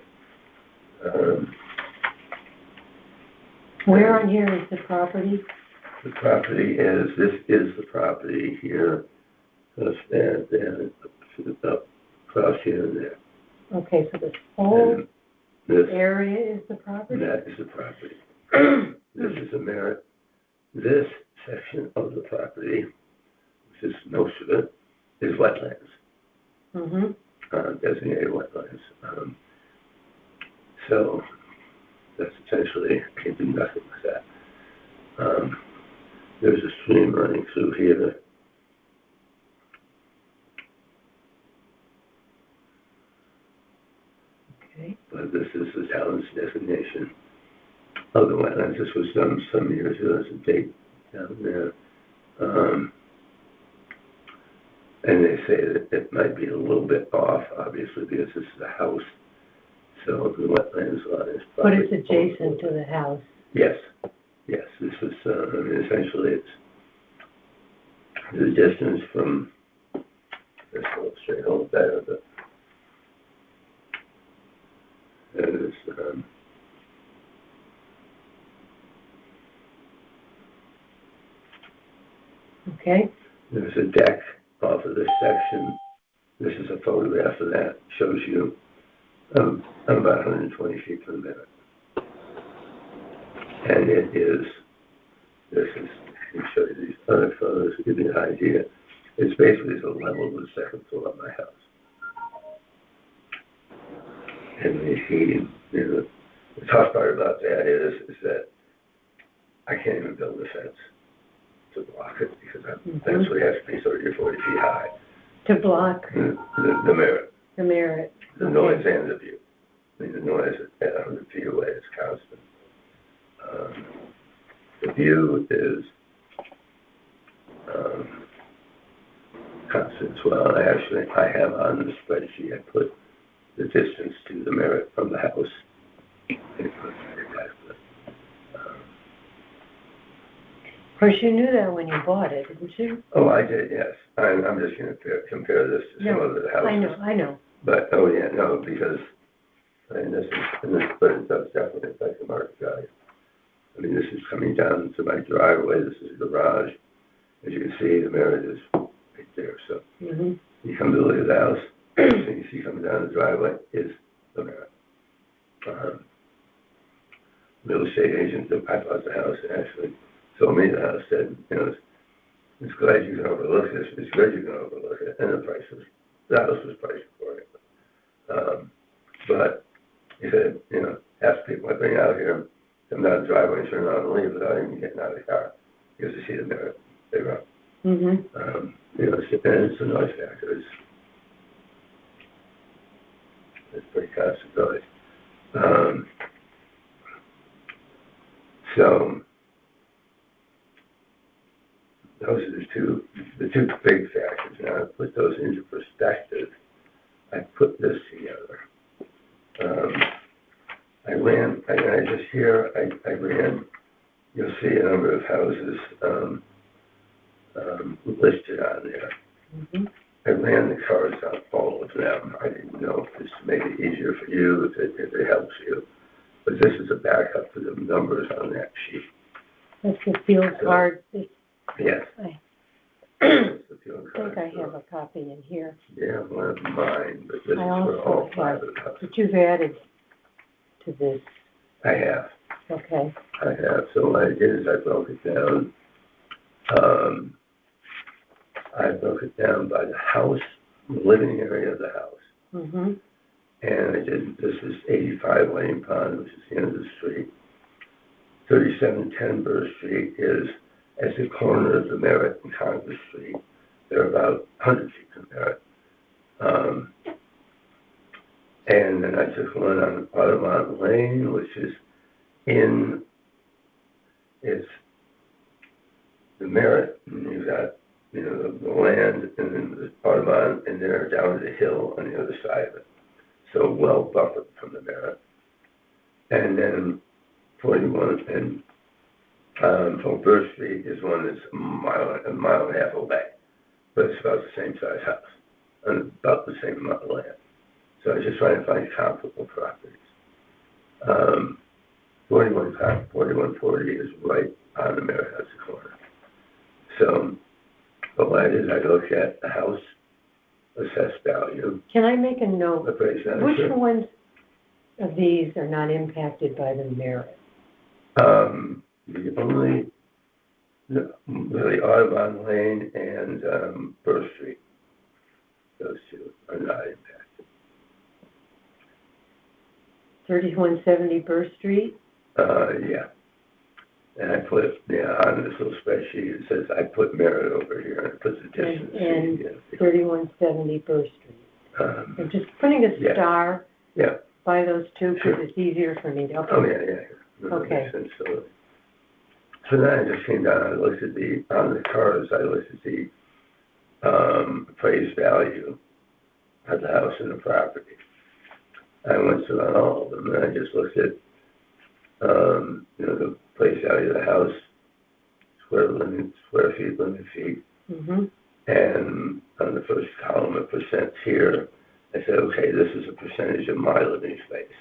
Where on here is the property? The property is, this is the property here, and up across here and there. Okay, so this whole And this, area is the property? that is the property. This is the merit. This section of the property, which is most of it, is wetlands, Mm-hmm. Designated wetlands. So that's essentially, I can do nothing with that. There's a stream running through here. Okay. But this is the town's designation of the wetlands. This was done some years ago. There's a date down there. And they say that it might be a little bit off, obviously, because this is a house. So the wetlands lot is But probably... it's adjacent to the house. Yes, yes. This is, I mean, essentially it's the distance from, let's go straight over there, but it's, Okay. there's a deck off of this section. This is a photograph of that. Shows you I'm about 120 feet from the minute. And it is, this is, let me show you these other photos to give you an idea. It's basically the level of the second floor of my house. And when you see, you know, the tough part about that is that I can't even build a fence to block it because that fence would have to be 30 or 40 feet high. To block The merit. the merit. The noise and the view. I mean, the noise at 100 feet away is constant. The view is constant as well. I have on the spreadsheet, I put the distance to the merit from the house. Of course, you knew that when you bought it, didn't you? Oh, I did, yes. I'm just going to compare this to some other houses. I know. But, oh yeah, no, because, I mean, but it does definitely affect the market value. I mean, this is coming down to my driveway, this is the garage. As you can see, the merit is right there, so. Mm-hmm. You come to look at the house, the thing you see coming down the driveway is the merit. Real estate agent that I bought the house actually told me the house said, you know, it's glad you can overlook this, it's good you can overlook it, and the house was priced for it. But he said, you know, half the people I bring out here come down the driveway and turn around and leave without even getting out of the car because they see the merit they run. Mm-hmm. You know, it's a noise factor. It's pretty constant noise. So those are the two big factors. Now to put those into perspective, I put this together. I ran, you'll see a number of houses listed on there. Mm-hmm. I ran the cards on all of them. I didn't know if this made it easier for you, if it helps you. But this is a backup for the numbers on that sheet. That's the field card. Yes. I The field think card, I so- have a copy in here. Yeah, one of mine, but this is I for all also five have, of the houses. but you've added to this. I have. Okay. So what I did is I broke it down. I broke it down by the house, the living area of the house. Mm-hmm. And I did, this is 85 Lane Pond, which is the end of the street. 3710 Burr Street is at the corner of the Merritt and Congress Street. They're about 100 feet from Merritt. And then I took one on Audubon Lane, which is it's the Merritt, and you've got, you know, the land, and then the Audubon, and they're down the hill on the other side of it. So well buffered from the Merritt. And then 41 and from Burr Street is one that's a mile and a half away, but it's about the same size house and about the same amount of land. So I was just trying to find comparable properties. 4140 is right on the Merritt House corner. So, but what I did is I looked at the house assessed value, Can I make a note? appraised value. Which Sure. ones of these are not impacted by the merit? The only, really Audubon Lane and, Burr Street, those two are not impacted. 3170 Burr Street? Yeah. And I put, on this little spreadsheet, it says I put merit over here, and it puts the distance. And yeah. 3170 Burr Street. I'm just putting a Yeah. star Yeah. by those two Sure. because it's easier for me to, Oh, okay. yeah. No, that Okay. makes sense. So then I just came down, I looked at on the cars, I looked at the, appraised value of the house and the property. I went through on all of them, and I just looked at, the appraised value of the house, square feet, linear feet, Mm-hmm. and on the first column of percents here, I said, okay, this is a percentage of my living space.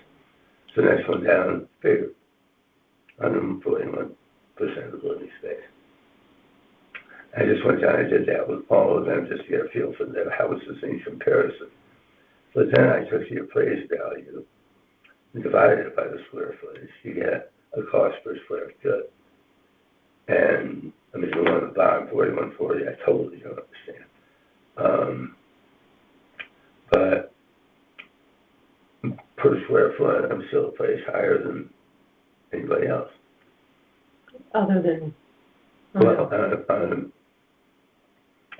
So next one down, bigger, 141% of living space. I just went down, I did that with all of them, just to get a feel for their houses in comparison. But then I took the appraised value and divided it by the square footage. You get a cost per square foot. And, I mean, the one at the bottom, 4140, I totally don't understand. But per square foot, I'm still priced higher than anybody else. Other than, Well, I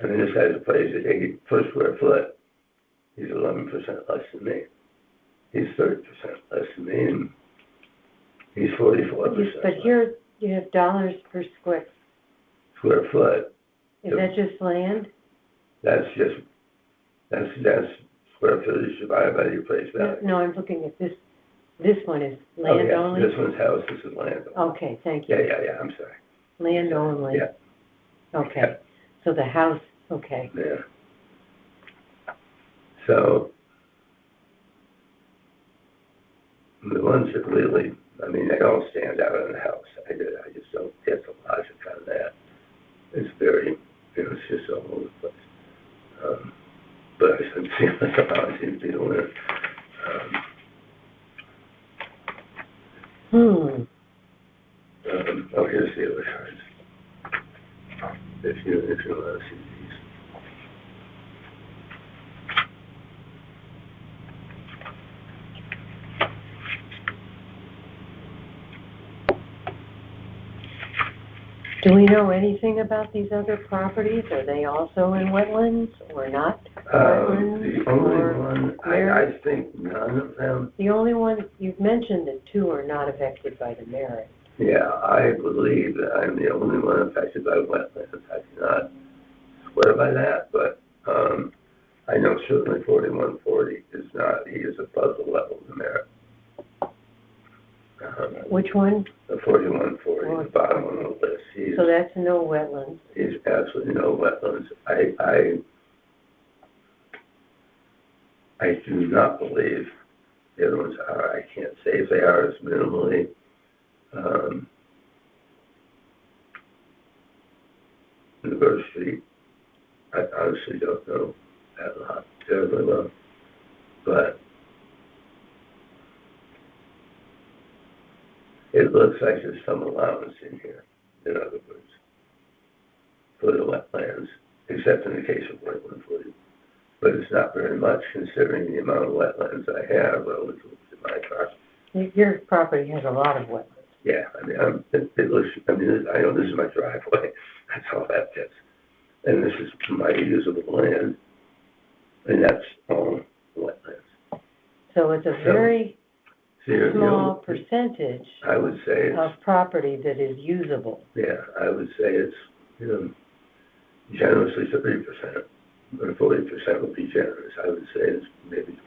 mean, this guy's appraised at 80 per square foot. He's 11% less than me. He's 30% less than me, and he's 44%. but here you have dollars per square. Square foot. Is that just land? That's square footage divided by the appraised value. No, I'm looking at this. This one is land Oh, yeah. only? This one's house, this is land only. Okay, thank you. Yeah, I'm sorry. Land only. Yeah. Okay. So the house, okay. Yeah. So, the ones that really, I mean, they all stand out in the house. I just don't get the logic out of that. It's very, it's just all over the place. But I just see like a house seems to be the winner. Oh, here's the other cards. If you want to see these. Do we know anything about these other properties? Are they also in wetlands or not? The only one, I think none of them. The only one, you've mentioned that two are not affected by the merit. Yeah, I believe that I'm the only one affected by wetlands. I cannot swear by that, but, I know certainly 4140 is not, he is above the level of the merit. Which one? The 4140, the bottom on the list. So that's no wetlands. He's absolutely no wetlands. I do not believe the other ones are. I can't say if they are as minimally. In the Burr Street, I honestly don't know that lot terribly well, but it looks like there's some allowance in here, in other words, for the wetlands, except in the case of 4140. But it's not very much considering the amount of wetlands I have relative to my property. Your property has a lot of wetlands. Yeah, I mean, it looks, I mean, I know this is my driveway, that's all that fits. And this is my usable land, and that's all wetlands. So it's a very small So, percentage I would say of it's, property that is usable. yeah, I would say it's, generously 30%, or 40% would be generous. I would say it's maybe,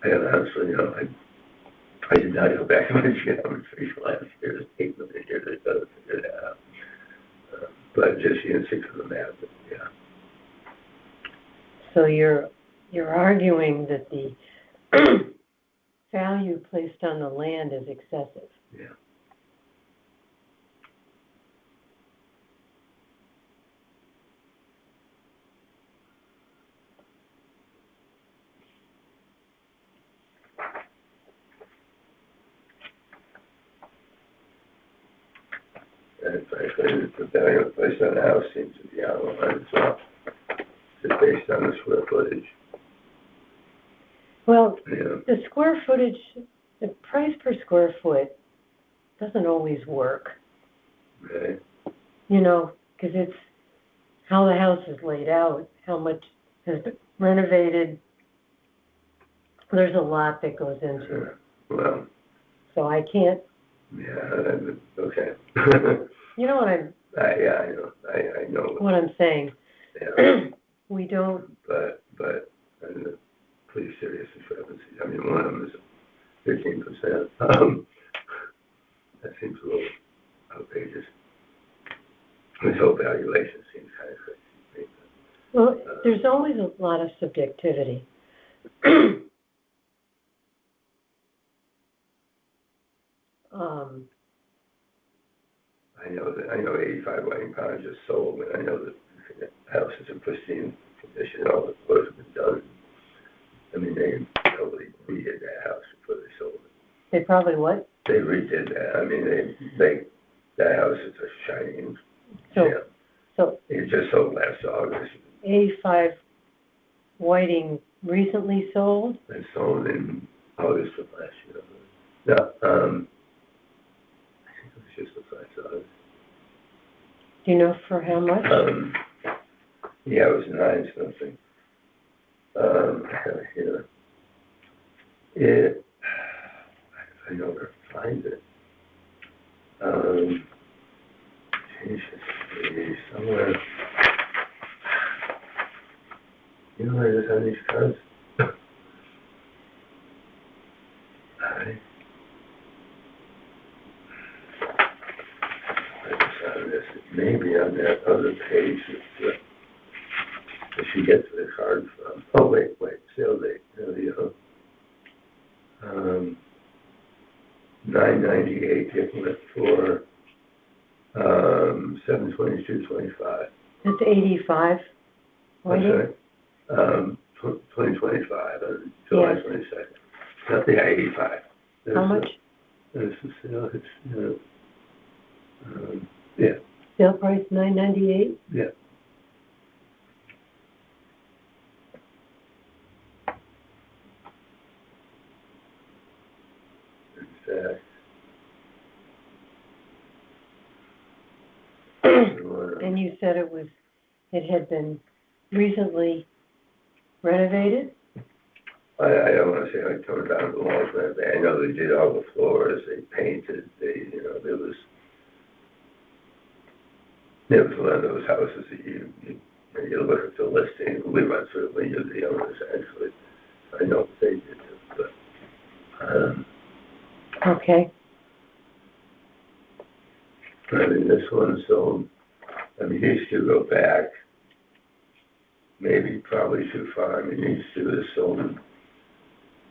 I don't honestly, I did not go back to my geometry last year, it's 8 million years ago to figure that out. But just, stick to the math, yeah. So you're arguing that the value placed on the land is excessive. Yeah. And frankly, the value of the place on the house seems to be out of line as well, just based on the square footage, Well, you know. the square footage, the price per square foot doesn't always work, Okay, you know, because it's how the house is laid out, how much has been renovated. There's a lot that goes into it. well, So I can't, yeah, okay. you know what I'm I know, what I'm saying. yeah, We don't, but, pretty serious discrepancies. I mean, one of them is 15%. That seems a little outrageous. This whole valuation seems kind of crazy. well, there's always a lot of subjectivity. I know 85 Whiting Pond just sold, and I know that the house is in pristine condition, all the work has been done. I mean, they totally redid that house before they sold it. They probably what? They redid that. I mean, that house is a shining So, gem. so It just sold last August. 85 Whiting recently sold? They sold in August of last year. No, I think it was just the last August. Do you know for how much? Yeah, it was 9 something. I have it here. I know where to find it. Change history somewhere. You know where it is on these cards? Alright. It may be on that other page that you get to the card from. Oh, wait, sale date. There we go. 998 Giflet for 7/22/25. It's 85 Whiting? 2025 on July Yes. 22nd. Not the 85. How much? There's the sale. It's yeah. Sale price $998? Yeah. And you said it had been recently renovated? I don't want to say I tore down the walls, but I know they did all the floors, they painted, it was one of those houses that you look at the listing, we went through it when you're the owners, actually. I know what they did, but, Okay. I mean, this one sold, these two go back, maybe probably too far. I mean, these two are sold,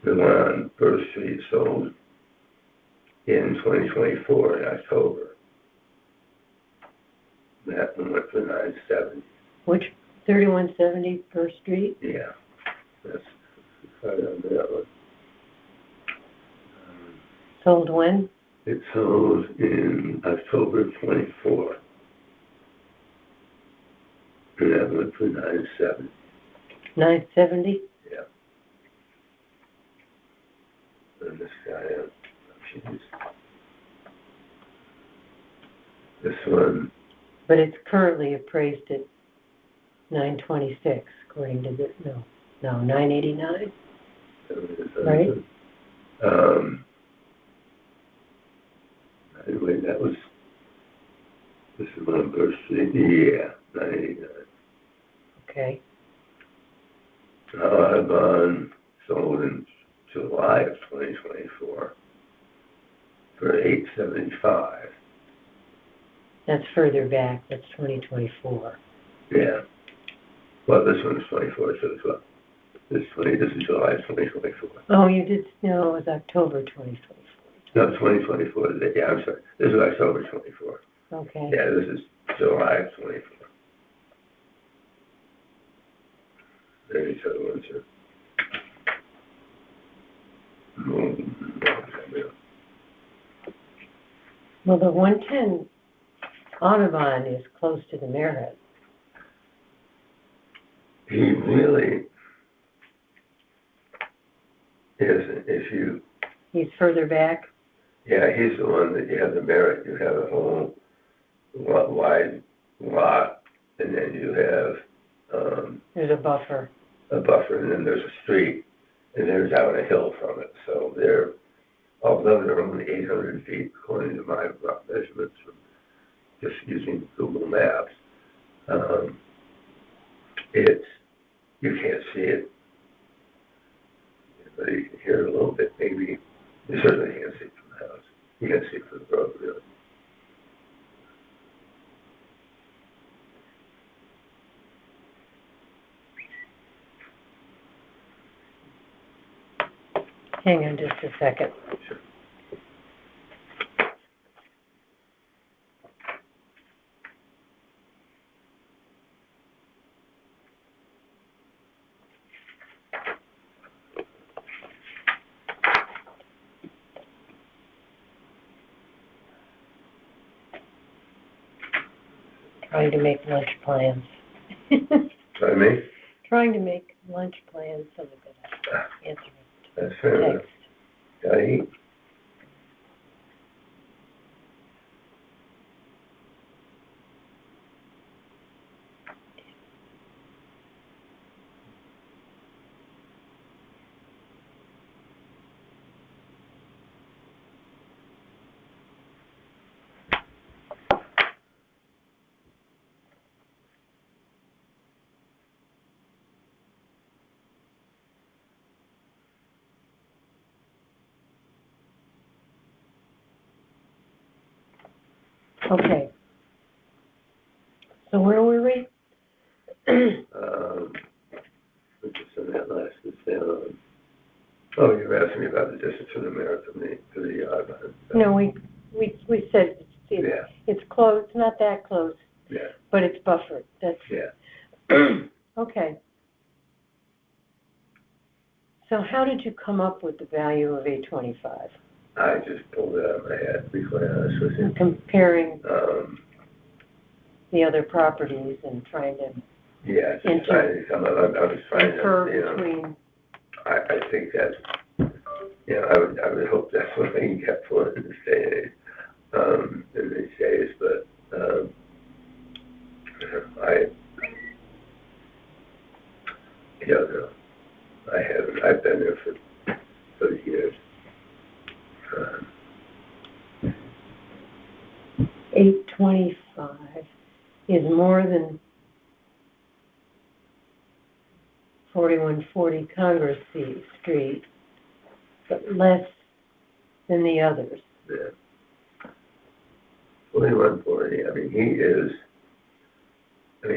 the one on Birch Street sold in 2024 in October. That one went for $970. Which, 3170 First Street? Yeah, that's right on that one. Sold when? It sold in October 24. And that went for $970. 970? Yeah. And this guy, geez. This one, But it's currently appraised at 926, according to this, no, 989? Right. Anyway, this is on Birch Street, yeah, 989. Okay. Audubon sold in July of 2024 for $875. That's further back, that's 2024. Yeah. Well, this one's 24 too as well. This is July of 2024. Oh, you did, no, it was October 2024. No, 2024. Yeah, I'm sorry. This is October 24. Okay. Yeah, this is July of 24. There each other ones are. Well, the 110 Audubon is close to the Merit. He really isn't. If you, He's further back. yeah, he's the one that you have the Merit, you have a whole wide lot, and then you have, There's a buffer. a buffer, and then there's a street, and there's down a hill from it. So they're, although they're only 800 feet, according to my rough measurements from just using Google Maps, it's, you can't see it, but you can hear it a little bit, maybe. You certainly can't see it from the house. You can't see it from the road, really. Hang on just a second. Sure. Trying to make lunch plans. Pardon me? Trying to make lunch plans so that I answer That's fair enough. text. Gotta eat. Okay. So where were we? Which is in that last, is down. Oh, you were asking me about the distance from the Merit from the Audubon. No, we said Yeah, it's close, not that close, yeah, but it's buffered. That's yeah. okay. So how did you come up with the value of 825? I just pulled it out of my head, to be quite honest with you. Comparing Um, the other properties and trying to yeah, just trying to come up, I was trying to, infer you know, between. I think that, you know, I would hope that's what I can get for it in this day and age, in these days, but, I don't know. I've been there for 30 years. 825 is more than 4140 Congress Street, but less than the others. Yeah. 4140, I mean,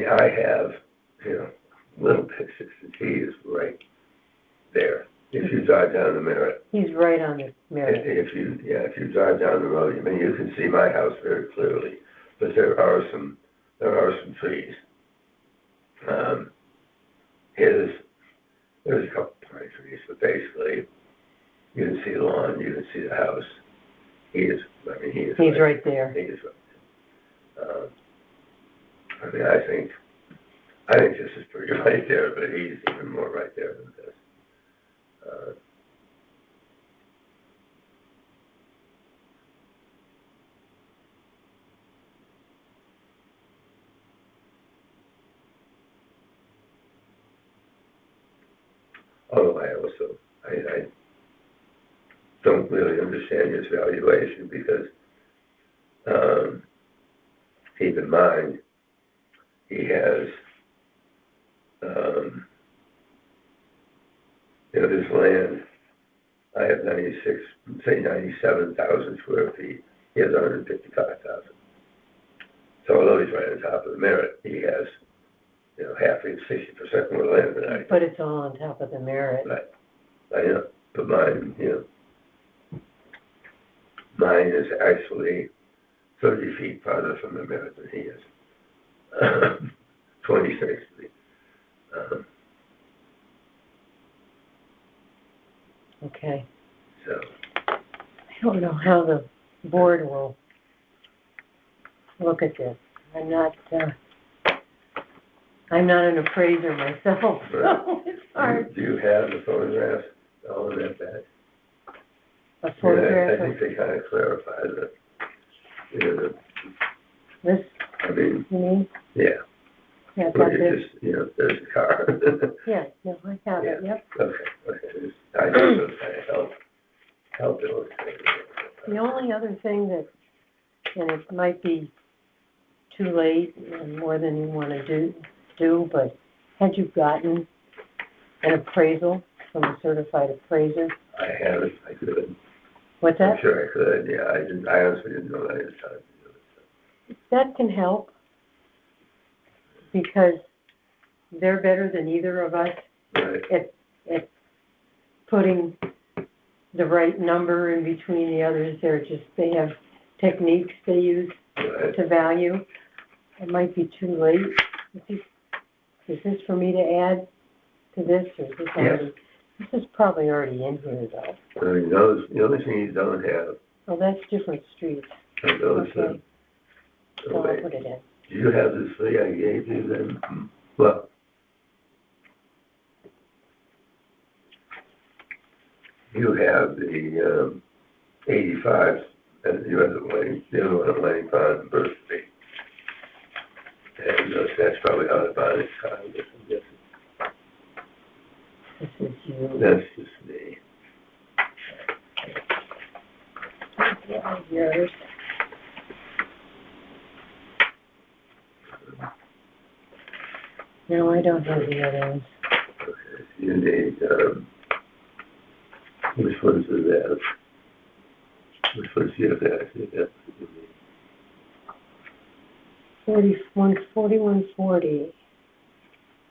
I have, you know, little pictures, and he is right there. If you drive down the Merit. He's right on the Merit. If you drive down the road, I mean, you can see my house very clearly, but there are some trees. There's a couple pine trees, but basically, you can see the lawn, you can see the house. He's right there. He is right. I mean, I think this is pretty right there, but he's even more right there than this. Although I don't really understand his valuation because, keep in mind, he has, you know, his land, I have 97,000 square feet. He has 155,000. So although he's right on top of the Merit, he has, you know, half, 60% more land than I do. But it's all on top of the Merit. Right. I know, but mine, you know, mine is actually 30 feet farther from the Merit than he is. 26 feet. Okay. So, I don't know how the board will look at this. I'm not an appraiser myself, so it's hard. Do you have the photographs, all of that back? A I photograph think they kind of clarify that, you know, this, I mean, you mean? yeah. Yeah, Look, got it this. just, you know, there's a car. Yeah, no, I have it, yep. Okay. I just was kind of help illustrate it. The only other thing that, and it might be too late and more than you want to do, but had you gotten an appraisal from a certified appraiser? I have it, I could. What's I'm that? sure I could, yeah, I honestly didn't know that I was trying to do it. That can help, because they're better than either of us Right, at putting the right number in between the others. They have techniques they use right. to value. It might be too late. Is this for me to add to this, or is this already? This is probably already in here, though. I mean, the only thing you don't have Oh, that's different streets. are those, Okay, so I'll wait, put it in. do you have this thing I gave you then? Well, you have the, 85, and you have the other one at Lang Pond and Birch Street. And that's probably out of body time, I'm guessing. This is you. That's just me. Yours. No, I don't have the other ones. Okay, so you need, which ones is that? Which ones do you have that? I think that's what you need. 4140.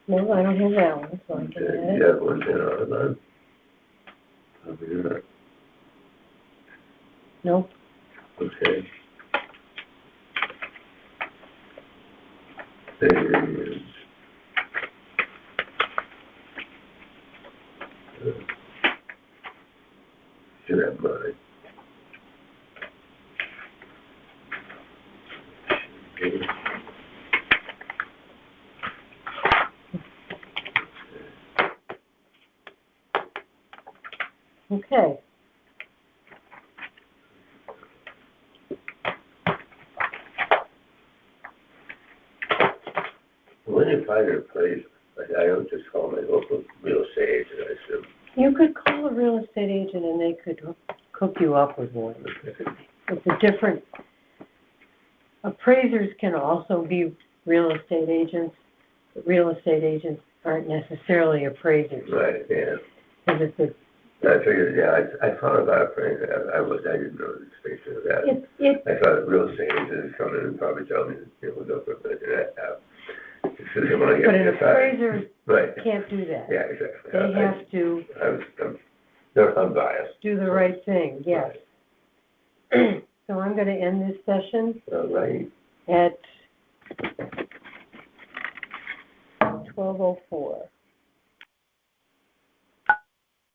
No, I don't have that one, so I can add Okay, it. you have one there, Arlen? Probably not. Nope. Okay. And, should have mine. Okay. When you find a place, I don't just call my local real estate agent, I assume. You could call a real estate agent and they could hook you up with one. It's a different, appraisers can also be real estate agents, but real estate agents aren't necessarily appraisers. Right, yeah. Because it's I figured, yeah, I thought about it, I didn't know the distinction of that. I thought real estate agents come in and probably tell me, you know, we'll go for a bit of that out. So they want to but get an me aside. appraiser Right, can't do that. yeah, exactly. They have to They're unbiased. do the right thing, yes. So I'm gonna end this session Right. at 12:04.